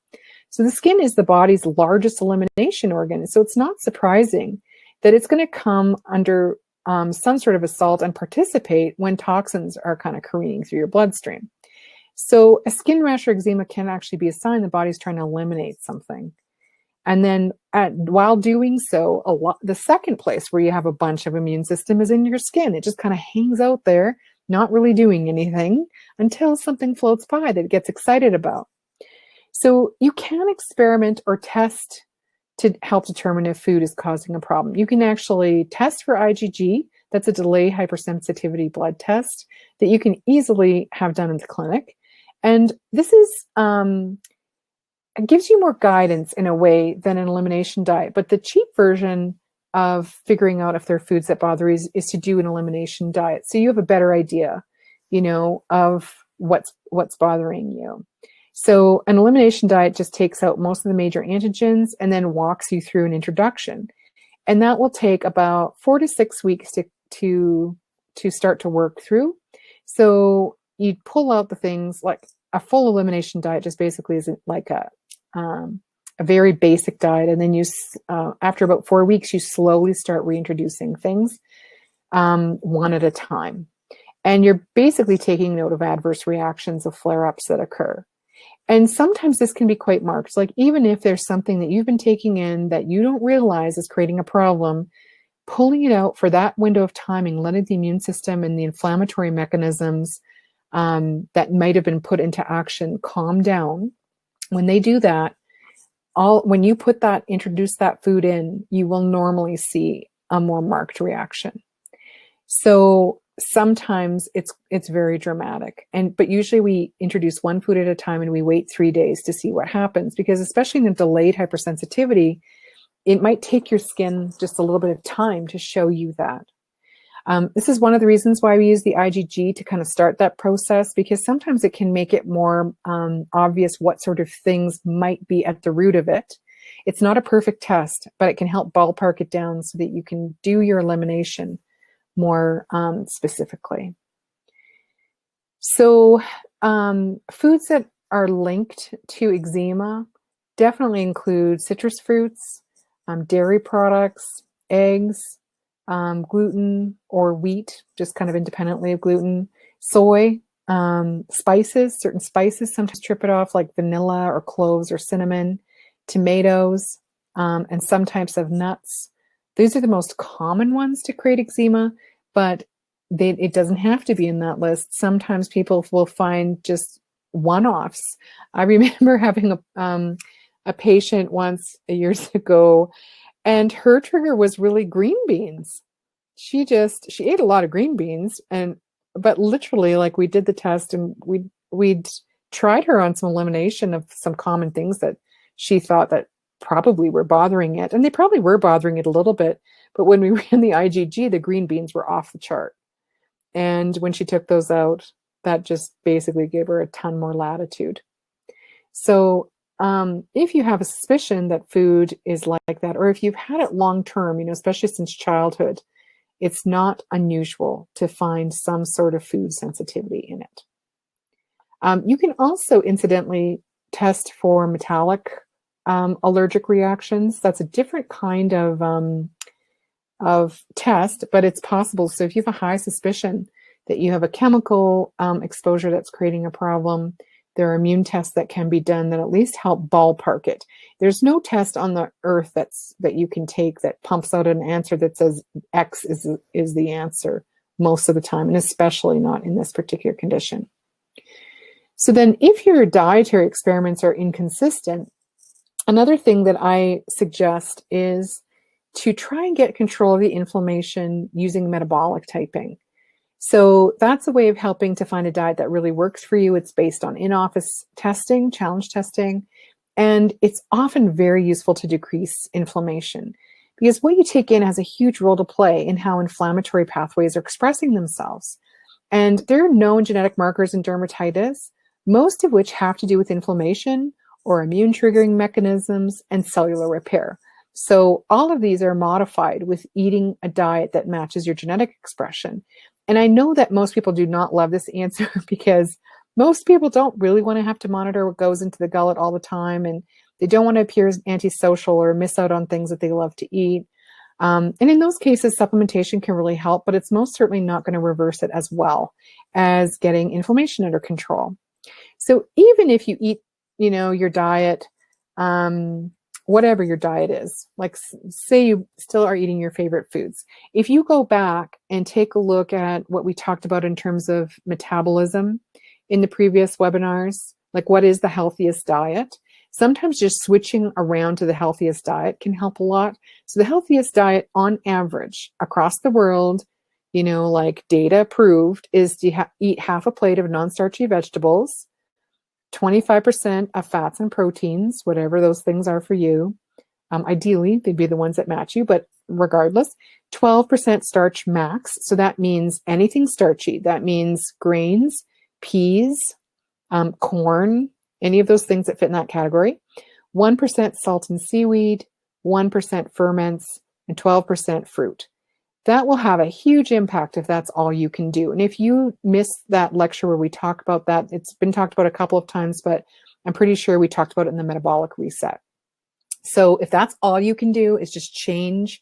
B: So the skin is the body's largest elimination organ. So it's not surprising that it's going to come under some sort of assault and participate when toxins are kind of careening through your bloodstream. So a skin rash or eczema can actually be a sign the body's trying to eliminate something. And then while doing so, the second place where you have a bunch of immune system is in your skin. It just kind of hangs out there, not really doing anything until something floats by that it gets excited about. So you can experiment or test to help determine if food is causing a problem. You can actually test for IgG. That's a delayed hypersensitivity blood test that you can easily have done in the clinic. And this is it gives you more guidance in a way than an elimination diet. But the cheap version of figuring out if there are foods that bother you is to do an elimination diet. So you have a better idea, of what's bothering you. So an elimination diet just takes out most of the major antigens and then walks you through an introduction. And that will take about 4 to 6 weeks to start to work through. So you pull out the things like a full elimination diet just basically isn't like a very basic diet. And then after about 4 weeks, you slowly start reintroducing things one at a time. And you're basically taking note of adverse reactions of flare-ups that occur. And sometimes this can be quite marked. Like even if there's something that you've been taking in that you don't realize is creating a problem, pulling it out for that window of timing, letting the immune system and the inflammatory mechanisms that might have been put into action calm down. When they do that, when you introduce that food in, you will normally see a more marked reaction. So sometimes it's very dramatic, but usually we introduce one food at a time and we wait 3 days to see what happens, because especially in the delayed hypersensitivity, it might take your skin just a little bit of time to show you that. This is one of the reasons why we use the IgG to kind of start that process, because sometimes it can make it more obvious what sort of things might be at the root of it. It's not a perfect test, but it can help ballpark it down so that you can do your elimination more specifically. So foods that are linked to eczema definitely include citrus fruits, dairy products, eggs, gluten or wheat, just kind of independently of gluten, soy, spices, certain spices sometimes trip it off, like vanilla or cloves or cinnamon, tomatoes, and some types of nuts. These are the most common ones to create eczema, but it doesn't have to be in that list. Sometimes people will find just one-offs. I remember having a patient once years ago, and her trigger was really green beans. She ate a lot of green beans, but literally, like, we did the test and we'd tried her on some elimination of some common things that she thought that probably were bothering it, and they probably were bothering it a little bit. But when we ran the IgG, the green beans were off the chart. And when she took those out, that just basically gave her a ton more latitude. So if you have a suspicion that food is like that, or if you've had it long term, especially since childhood, it's not unusual to find some sort of food sensitivity in it. You can also incidentally test for metallic allergic reactions. That's a different kind of test, but it's possible. So if you have a high suspicion that you have a chemical exposure that's creating a problem, there are immune tests that can be done that at least help ballpark it. There's no test on the earth that you can take that pumps out an answer that says X is the answer most of the time, and especially not in this particular condition. So then if your dietary experiments are inconsistent, another thing that I suggest is to try and get control of the inflammation using metabolic typing. So that's a way of helping to find a diet that really works for you. It's based on in-office testing, challenge testing, and it's often very useful to decrease inflammation, because what you take in has a huge role to play in how inflammatory pathways are expressing themselves. And there are known genetic markers in dermatitis, most of which have to do with inflammation or immune triggering mechanisms and cellular repair. So all of these are modified with eating a diet that matches your genetic expression. And I know that most people do not love this answer because most people don't really want to have to monitor what goes into the gullet all the time, and they don't want to appear antisocial or miss out on things that they love to eat. And in those cases, supplementation can really help, but it's most certainly not going to reverse it as well as getting inflammation under control. So even if you eat, your diet, whatever your diet is, like say you still are eating your favorite foods, if you go back and take a look at what we talked about in terms of metabolism in the previous webinars, like what is the healthiest diet, sometimes just switching around to the healthiest diet can help a lot. So the healthiest diet on average across the world, like data proved, is to eat half a plate of non-starchy vegetables, 25% of fats and proteins, whatever those things are for you. Ideally, they'd be the ones that match you, but regardless, 12% starch max. So that means anything starchy. That means grains, peas, corn, any of those things that fit in that category. 1% salt and seaweed, 1% ferments, and 12% fruit. That will have a huge impact if that's all you can do. And if you missed that lecture where we talk about that, it's been talked about a couple of times, but I'm pretty sure we talked about it in the metabolic reset. So if that's all you can do is just change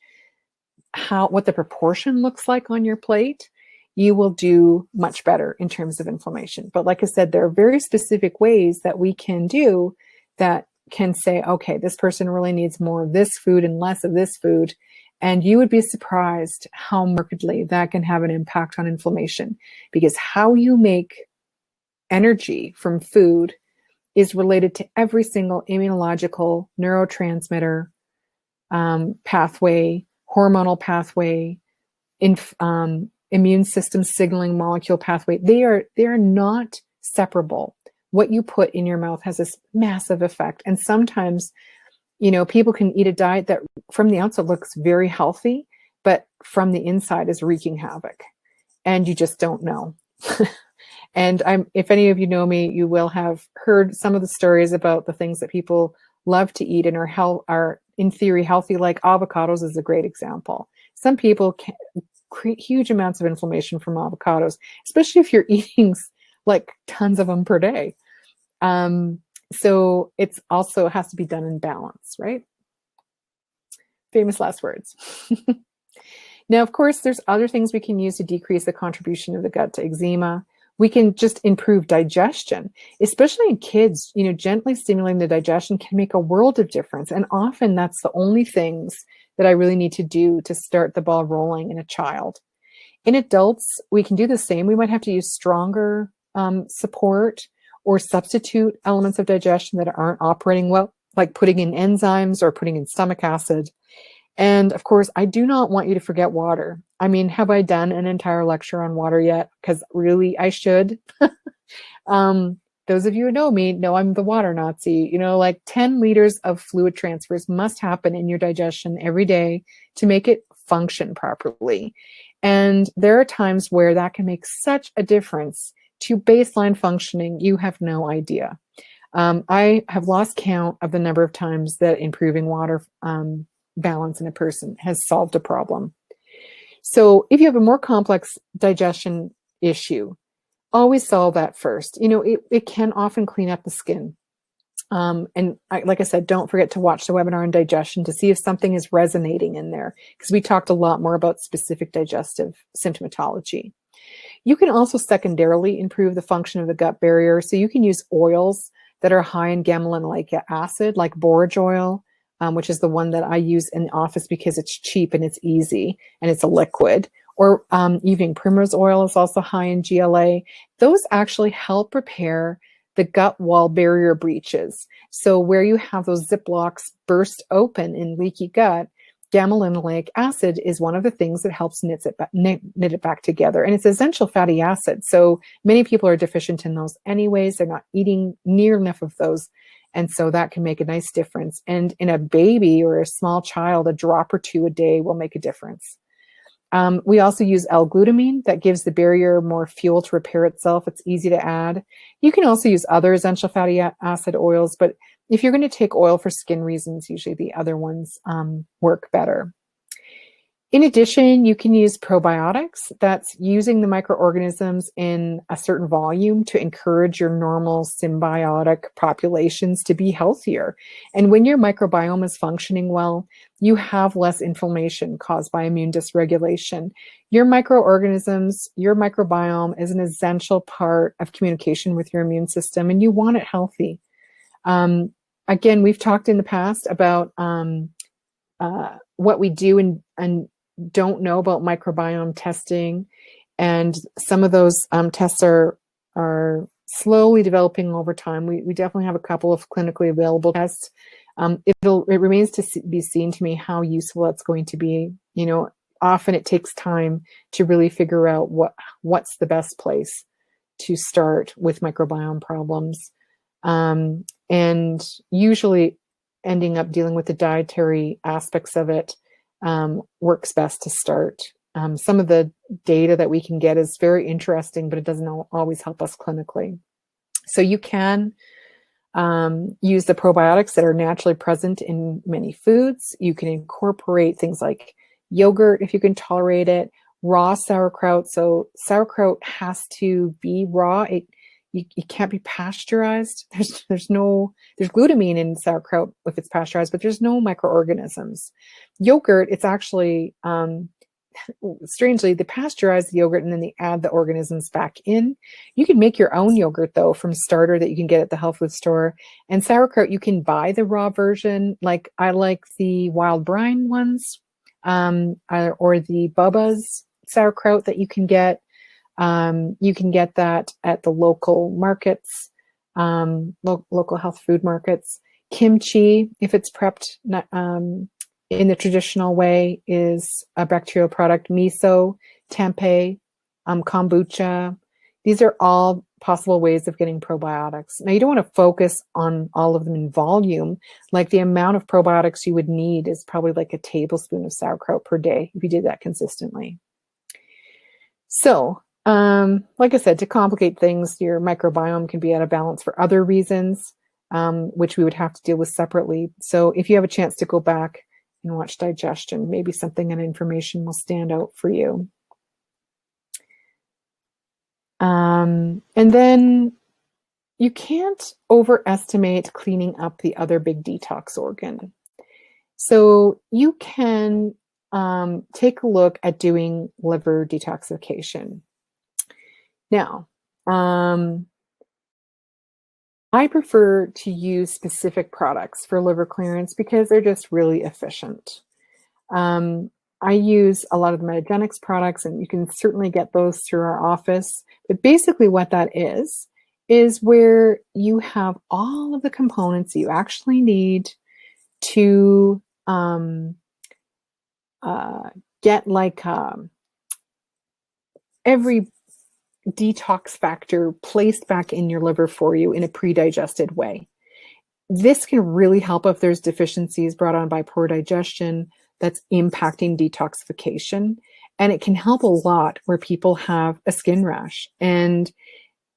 B: what the proportion looks like on your plate, you will do much better in terms of inflammation. But like I said, there are very specific ways that we can do that can say, okay, this person really needs more of this food and less of this food. And you would be surprised how markedly that can have an impact on inflammation, because how you make energy from food is related to every single immunological neurotransmitter pathway, hormonal pathway, immune system signaling molecule pathway. They are not separable. What you put in your mouth has this massive effect. And sometimes, people can eat a diet that from the outside looks very healthy, but from the inside is wreaking havoc, and you just don't know. And if any of you know me, you will have heard some of the stories about the things that people love to eat and are in theory healthy, like avocados is a great example. Some people can create huge amounts of inflammation from avocados, especially if you're eating like tons of them per day. So it's also has to be done in balance, right? Famous last words. Now, of course, there's other things we can use to decrease the contribution of the gut to eczema. We can just improve digestion, especially in kids. You know, gently stimulating the digestion can make a world of difference. And often that's the only things that I really need to do to start the ball rolling in a child. In adults, we can do the same. We might have to use stronger support or substitute elements of digestion that aren't operating well, like putting in enzymes or putting in stomach acid. And of course, I do not want you to forget water. I mean, have I done an entire lecture on water yet? Because really, I should. Those of you who know me know I'm the water Nazi. You know, like 10 liters of fluid transfers must happen in your digestion every day to make it function properly. And there are times where that can make such a difference to baseline functioning. You have no idea. I have lost count of the number of times that improving water balance in a person has solved a problem. So if you have a more complex digestion issue, always solve that first. You know, it can often clean up the skin. Like I said, don't forget to watch the webinar on digestion to see if something is resonating in there, because we talked a lot more about specific digestive symptomatology. You can also secondarily improve the function of the gut barrier. So you can use oils that are high in gamma-linolenic acid, like borage oil, which is the one that I use in the office because it's cheap and it's easy and it's a liquid. Or evening primrose oil is also high in GLA. Those actually help repair the gut wall barrier breaches. So where you have those Ziplocs burst open in leaky gut, gamma-linolenic acid is one of the things that helps knit it back together. And it's essential fatty acid. So many people are deficient in those anyways. They're not eating near enough of those. And so that can make a nice difference. And in a baby or a small child, a drop or two a day will make a difference. We also use L-glutamine that gives the barrier more fuel to repair itself. It's easy to add. You can also use other essential fatty acid oils, but if you're going to take oil for skin reasons, usually the other ones work better. In addition, you can use probiotics. That's using the microorganisms in a certain volume to encourage your normal symbiotic populations to be healthier. And when your microbiome is functioning well, you have less inflammation caused by immune dysregulation. Your microorganisms, your microbiome is an essential part of communication with your immune system, and you want it healthy. Again, we've talked in the past about what we do and don't know about microbiome testing, and some of those tests are slowly developing over time. We definitely have a couple of clinically available tests. It remains to be seen to me how useful it's going to be. You know, often it takes time to really figure out what's the best place to start with microbiome problems, and usually ending up dealing with the dietary aspects of it works best to start. Some of the data that we can get is very interesting, but it doesn't always help us clinically. So you can use the probiotics that are naturally present in many foods. You can incorporate things like yogurt if you can tolerate it, raw sauerkraut. So sauerkraut has to be raw. It can't be pasteurized. There's glutamine in sauerkraut if it's pasteurized, but there's no microorganisms. Yogurt, it's actually, strangely, they pasteurize the yogurt and then they add the organisms back in. You can make your own yogurt though from starter that you can get at the health food store. And sauerkraut, you can buy the raw version. Like I like the wild brine ones, or the Bubba's sauerkraut that you can get. You can get that at the local markets, local health food markets. Kimchi, if it's prepped in the traditional way, is a bacterial product. Miso, tempeh, kombucha. These are all possible ways of getting probiotics. Now, you don't want to focus on all of them in volume. Like the amount of probiotics you would need is probably like a tablespoon of sauerkraut per day if you did that consistently. So, like I said, to complicate things, your microbiome can be out of balance for other reasons, which we would have to deal with separately. So if you have a chance to go back and watch digestion, maybe something and information will stand out for you. And then, you can't overestimate cleaning up the other big detox organ. So you can take a look at doing liver detoxification. Now, I prefer to use specific products for liver clearance because they're just really efficient. I use a lot of the Metagenics products, and you can certainly get those through our office. But basically what that is where you have all of the components you actually need to get like every detox factor placed back in your liver for you in a pre-digested way. This can really help if there's deficiencies brought on by poor digestion that's impacting detoxification. And it can help a lot where people have a skin rash. And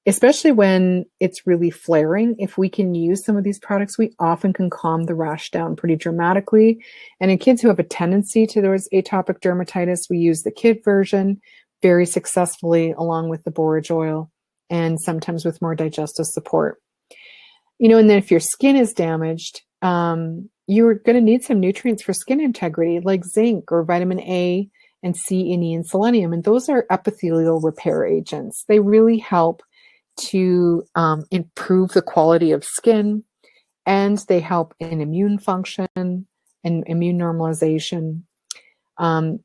B: especially when it's really flaring, if we can use some of these products, we often can calm the rash down pretty dramatically. And in kids who have a tendency to those atopic dermatitis, we use the kid version very successfully along with the borage oil and sometimes with more digestive support. You know, and then if your skin is damaged, you're going to need some nutrients for skin integrity like zinc or vitamin A and C, and E, and selenium. And those are epithelial repair agents. They really help to improve the quality of skin, and they help in immune function and immune normalization.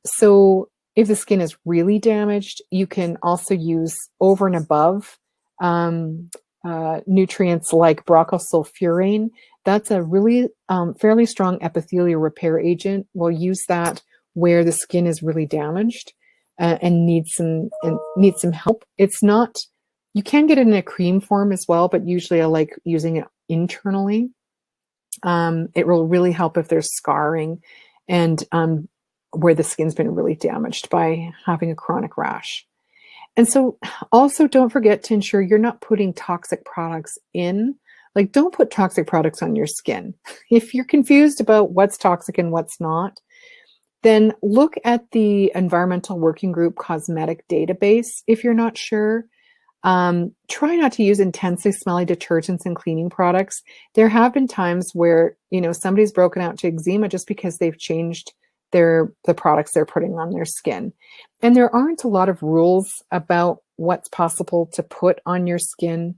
B: So if the skin is really damaged, you can also use over and above nutrients like broccosulfuran. That's a really fairly strong epithelial repair agent. We'll use that where the skin is really damaged and needs some help. It's not, you can get it in a cream form as well, but usually I like using it internally. It will really help if there's scarring and where the skin's been really damaged by having a chronic rash. And so also don't forget to ensure you're not putting toxic products in. Like, don't put toxic products on your skin. If you're confused about what's toxic and what's not, then look at the Environmental Working Group Cosmetic Database. If you're not sure, try not to use intensely smelly detergents and cleaning products. There have been times where, you know, somebody's broken out to eczema just because they've changed the products they're putting on their skin. And there aren't a lot of rules about what's possible to put on your skin.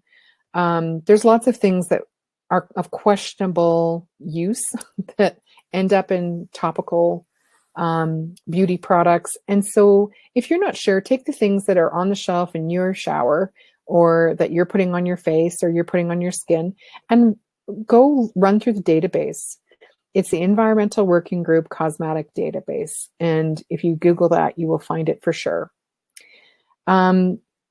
B: There's lots of things that are of questionable use that end up in topical beauty products. And so if you're not sure, take the things that are on the shelf in your shower or that you're putting on your face or you're putting on your skin and go run through the database. It's the Environmental Working Group Cosmetic Database. And if you Google that, you will find it for sure.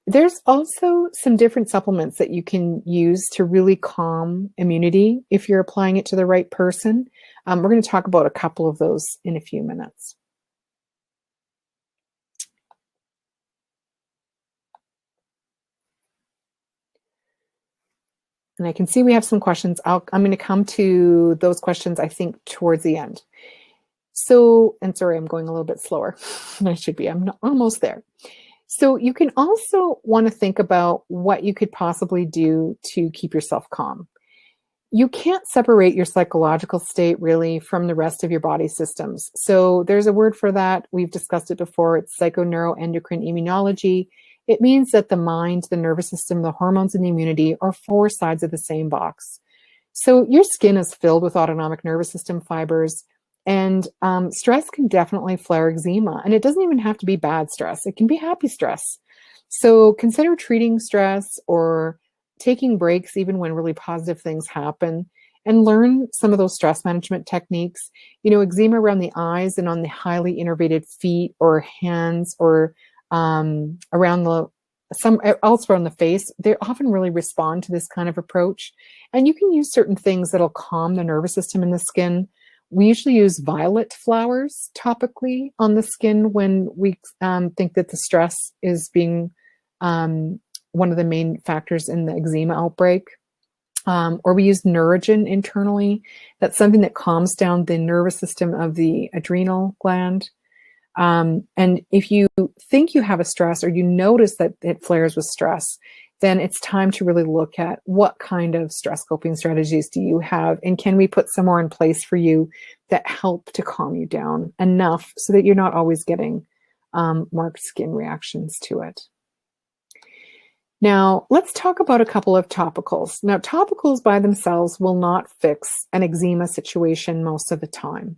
B: There's also some different supplements that you can use to really calm immunity if you're applying it to the right person. We're going to talk about a couple of those in a few minutes. And I can see we have some questions. I'm going to come to those questions, I think, towards the end. So, and sorry, I'm going a little bit slower than I should be. I'm almost there. So you can also want to think about what you could possibly do to keep yourself calm. You can't separate your psychological state really from the rest of your body systems. So there's a word for that. We've discussed it before. It's psychoneuroendocrine immunology. It means that the mind, the nervous system, the hormones, and the immunity are four sides of the same box. So your skin is filled with autonomic nervous system fibers, and stress can definitely flare eczema. And it doesn't even have to be bad stress. It can be happy stress. So consider treating stress or taking breaks even when really positive things happen, and learn some of those stress management techniques. You know, eczema around the eyes and on the highly innervated feet or hands or around some elsewhere on the face, they often really respond to this kind of approach. And you can use certain things that'll calm the nervous system in the skin. We usually use violet flowers topically on the skin when we think that the stress is being one of the main factors in the eczema outbreak. Or we use Neurogen internally. That's something that calms down the nervous system of the adrenal gland. And if you think you have a stress or you notice that it flares with stress, then it's time to really look at what kind of stress coping strategies do you have, and can we put some more in place for you that help to calm you down enough so that you're not always getting marked skin reactions to it. Now, let's talk about a couple of topicals. Now, topicals by themselves will not fix an eczema situation most of the time.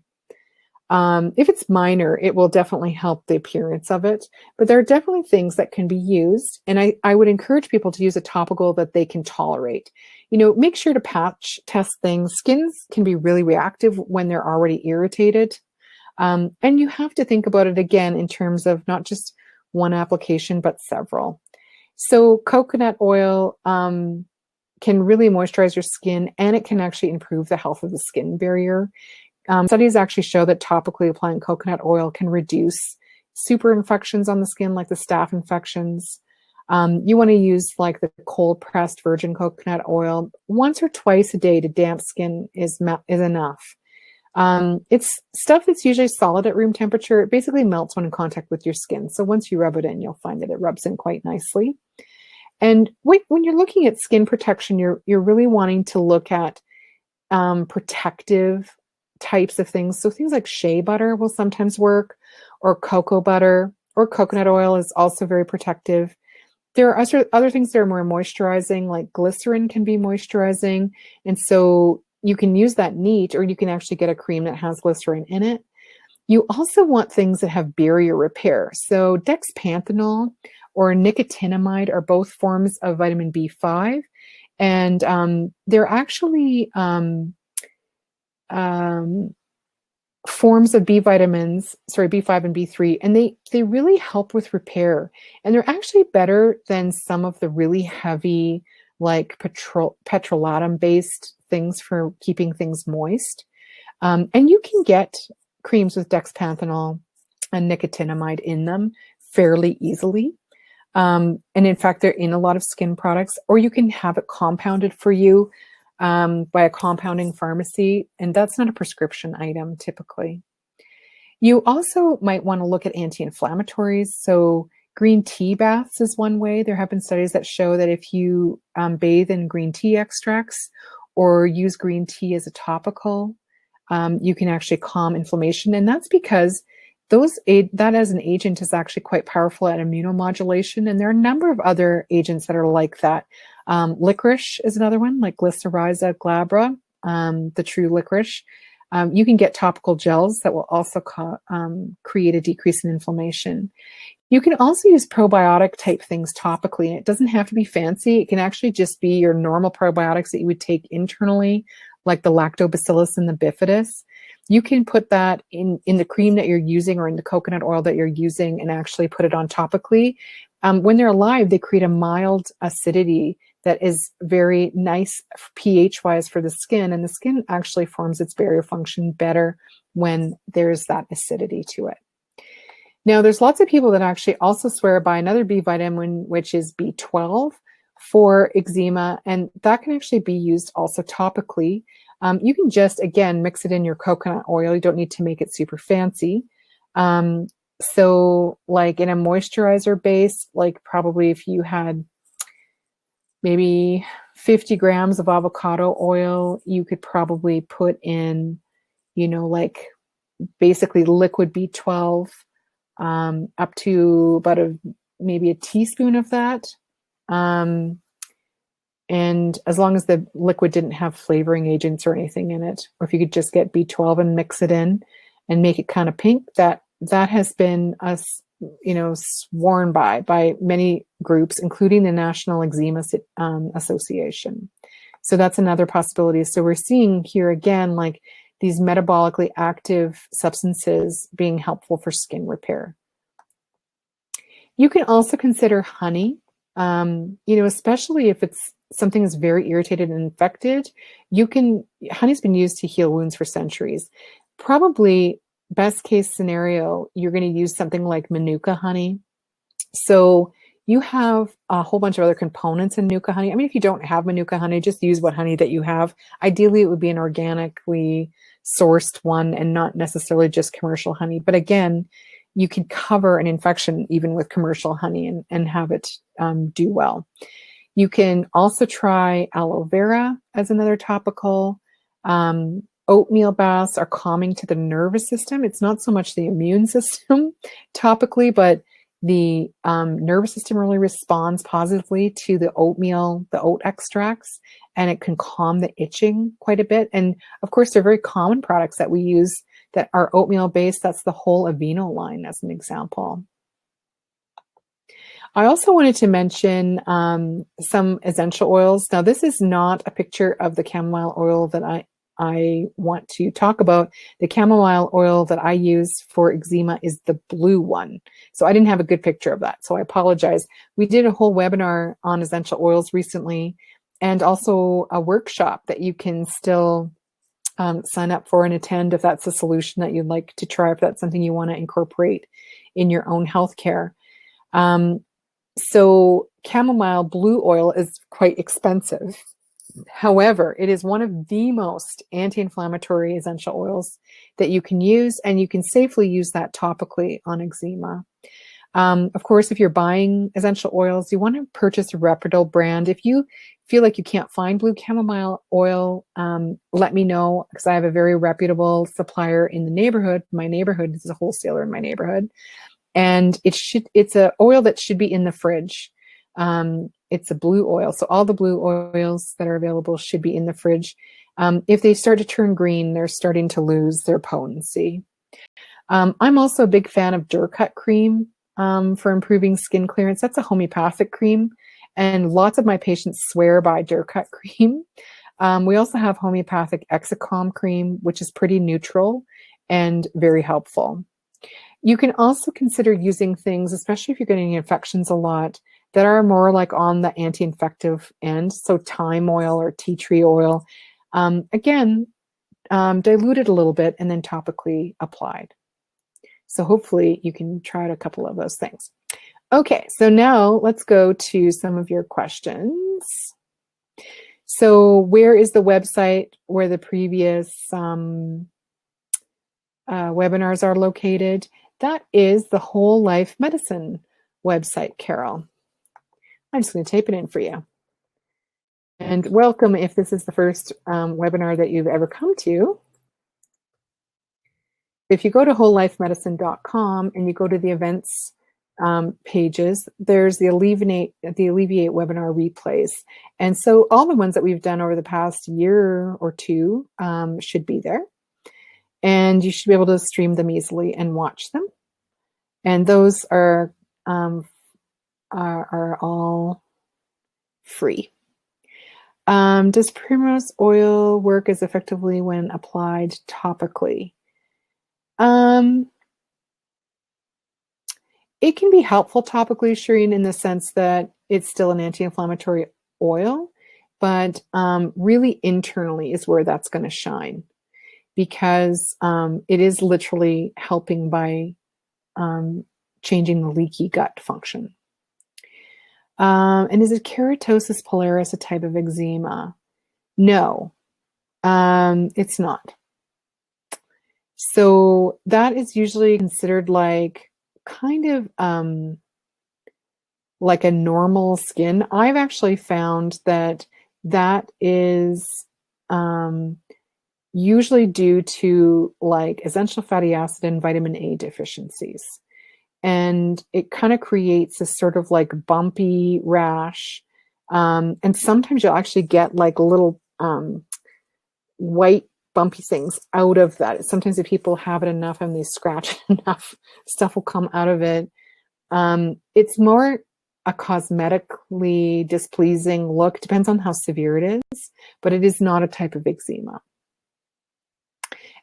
B: If it's minor, it will definitely help the appearance of it, but there are definitely things that can be used, and I would encourage people to use a topical that they can tolerate. You know, make sure to patch test things. Skins can be really reactive when they're already irritated, and you have to think about it again in terms of not just one application, but several. So coconut oil can really moisturize your skin, and it can actually improve the health of the skin barrier. Studies actually show that topically applying coconut oil can reduce super infections on the skin, like the staph infections. You want to use like the cold pressed virgin coconut oil once or twice a day to damp skin is enough. It's stuff that's usually solid at room temperature. It basically melts when in contact with your skin. So once you rub it in, you'll find that it rubs in quite nicely. And when you're looking at skin protection, you're really wanting to look at protective types of things. So things like shea butter will sometimes work, or cocoa butter, or coconut oil is also very protective. There are other things that are more moisturizing, like glycerin can be moisturizing. And so you can use that neat, or you can actually get a cream that has glycerin in it. You also want things that have barrier repair. So dexpanthenol or nicotinamide are both forms of vitamin B5. And they're actually forms of B5 and B3, and they really help with repair. And they're actually better than some of the really heavy, like petrolatum-based things for keeping things moist. And you can get creams with dexpanthenol and nicotinamide in them fairly easily. And in fact, they're in a lot of skin products, or you can have it compounded for you by a compounding pharmacy, and that's not a prescription item typically. You also might want to look at anti-inflammatories. So green tea baths is one way. There have been studies that show that if you bathe in green tea extracts or use green tea as a topical, you can actually calm inflammation. And that's because that as an agent is actually quite powerful at immunomodulation. And there are a number of other agents that are like that. Licorice is another one, like Glycyrrhiza glabra, the true licorice. You can get topical gels that will also create a decrease in inflammation. You can also use probiotic type things topically, and it doesn't have to be fancy. It can actually just be your normal probiotics that you would take internally, like the lactobacillus and the bifidus. You can put that in the cream that you're using or in the coconut oil that you're using and actually put it on topically. When they're alive, they create a mild acidity that is very nice pH-wise for the skin, and the skin actually forms its barrier function better when there's that acidity to it. Now, there's lots of people that actually also swear by another B vitamin, which is B12 for eczema, and that can actually be used also topically. You can just, again, mix it in your coconut oil. You don't need to make it super fancy. So like in a moisturizer base, like probably if you had maybe 50 grams of avocado oil, you could probably put in, like basically liquid B12, up to about maybe a teaspoon of that. And as long as the liquid didn't have flavoring agents or anything in it, or if you could just get B12 and mix it in and make it kind of pink, that has been sworn by many groups, including the National Eczema Association. So that's another possibility. So we're seeing here again, like these metabolically active substances being helpful for skin repair. You can also consider honey, especially if it's something that's very irritated and infected. Honey's been used to heal wounds for centuries. Probably best case scenario, you're going to use something like Manuka honey. So you have a whole bunch of other components in Manuka honey. I mean, if you don't have Manuka honey, just use what honey that you have. Ideally, it would be an organically sourced one and not necessarily just commercial honey. But again, you can cover an infection even with commercial honey and have it do well. You can also try aloe vera as another topical. Oatmeal baths are calming to the nervous system. It's not so much the immune system topically, but the nervous system really responds positively to the oatmeal, the oat extracts, and it can calm the itching quite a bit. And of course, they're very common products that we use that are oatmeal based. That's the whole Aveeno line as an example. I also wanted to mention some essential oils. Now, this is not a picture of the chamomile oil that I want to talk about. The chamomile oil that I use for eczema is the blue one. So I didn't have a good picture of that. So I apologize. We did a whole webinar on essential oils recently, and also a workshop that you can still sign up for and attend if that's a solution that you'd like to try, if that's something you want to incorporate in your own healthcare. So chamomile blue oil is quite expensive. However, it is one of the most anti-inflammatory essential oils that you can use, and you can safely use that topically on eczema. Of course, if you're buying essential oils, you want to purchase a reputable brand. If you feel like you can't find blue chamomile oil, let me know, because I have a very reputable supplier in the neighborhood. My neighborhood is a wholesaler in my neighborhood. And it's an oil that should be in the fridge. It's a blue oil. So all the blue oils that are available should be in the fridge. If they start to turn green, they're starting to lose their potency. I'm also a big fan of Durcut cream for improving skin clearance. That's a homeopathic cream, and lots of my patients swear by Durcut cream. We also have homeopathic Exicom cream, which is pretty neutral and very helpful. You can also consider using things, especially if you're getting infections a lot, that are more like on the anti-infective end. So thyme oil or tea tree oil, again, diluted a little bit and then topically applied. So hopefully you can try out a couple of those things. Okay, so now let's go to some of your questions. So where is the website where the previous webinars are located? That is the Whole Life Medicine website, Carol. I'm just going to type it in for you. And welcome if this is the first webinar that you've ever come to. If you go to wholelifemedicine.com and you go to the events pages, there's the Alleviate webinar replays. And so all the ones that we've done over the past year or two should be there. And you should be able to stream them easily and watch them. And those are all free. Does primrose oil work as effectively when applied topically? It can be helpful topically, Shireen, in the sense that it's still an anti-inflammatory oil, but really internally is where that's going to shine, because it is literally helping by changing the leaky gut function. And is it keratosis pilaris a type of eczema? No, it's not. So that is usually considered like kind of like a normal skin. I've actually found that that is usually due to like essential fatty acid and vitamin A deficiencies. And it kind of creates a sort of like bumpy rash. And sometimes you'll actually get like little white bumpy things out of that. Sometimes if people have it enough and they scratch it enough, stuff will come out of it. It's more a cosmetically displeasing look. Depends on how severe it is, but it is not a type of eczema.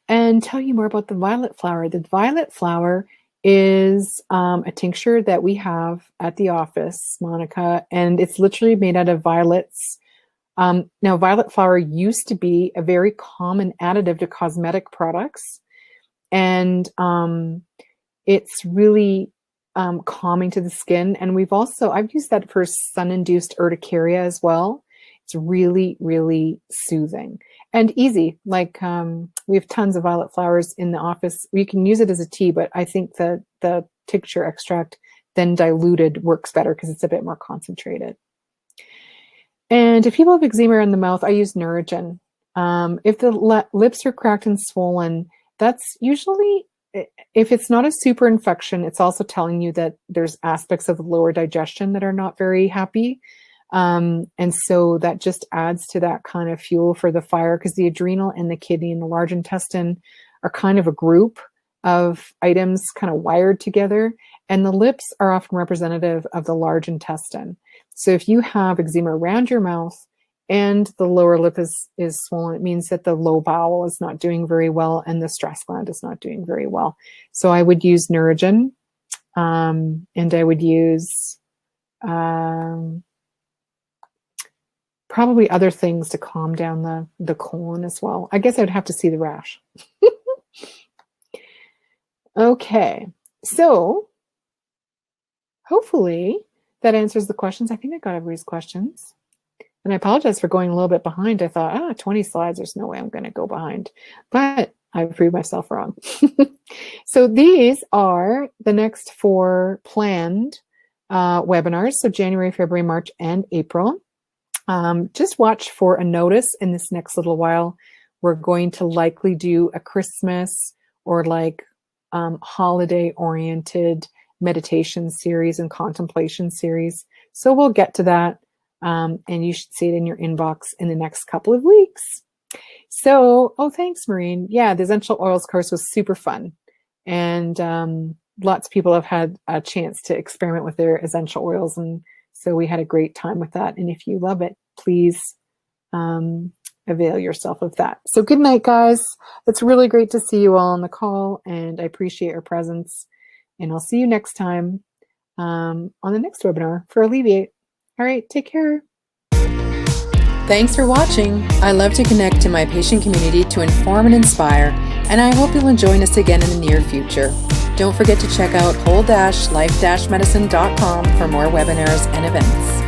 B: And tell you more about the violet flower. The violet flower is a tincture that we have at the office, Monica, and it's literally made out of violets. Now, violet flower used to be a very common additive to cosmetic products, and it's really calming to the skin. And I've used that for sun-induced urticaria as well. It's really, really soothing and easy. Like we have tons of violet flowers in the office. You can use it as a tea, but I think that the tincture extract then diluted works better because it's a bit more concentrated. And if people have eczema in the mouth, I use Neurogen. If the lips are cracked and swollen, that's usually, if it's not a super infection, it's also telling you that there's aspects of the lower digestion that are not very happy. And so that just adds to that kind of fuel for the fire, because the adrenal and the kidney and the large intestine are kind of a group of items kind of wired together. And the lips are often representative of the large intestine. So if you have eczema around your mouth and the lower lip is swollen, it means that the low bowel is not doing very well and the stress gland is not doing very well. So I would use Neurogen, and I would use probably other things to calm down the colon as well. I guess I'd have to see the rash. Okay, so hopefully that answers the questions. I think I got everybody's questions. And I apologize for going a little bit behind. I thought, 20 slides, there's no way I'm going to go behind. But I proved myself wrong. So these are the next 4 planned webinars. So January, February, March, and April. Just watch for a notice in this next little while. We're going to likely do a Christmas or like holiday-oriented meditation series and contemplation series. So we'll get to that. And you should see it in your inbox in the next couple of weeks. So, thanks, Maureen. Yeah, the essential oils course was super fun. And lots of people have had a chance to experiment with their essential oils. And so we had a great time with that. And if you love it, please avail yourself of that. So good night, guys. It's really great to see you all on the call, and I appreciate your presence. And I'll see you next time on the next webinar for Alleviate. All right, take care.
A: Thanks for watching. I love to connect to my patient community to inform and inspire, and I hope you'll join us again in the near future. Don't forget to check out whole-life-medicine.com for more webinars and events.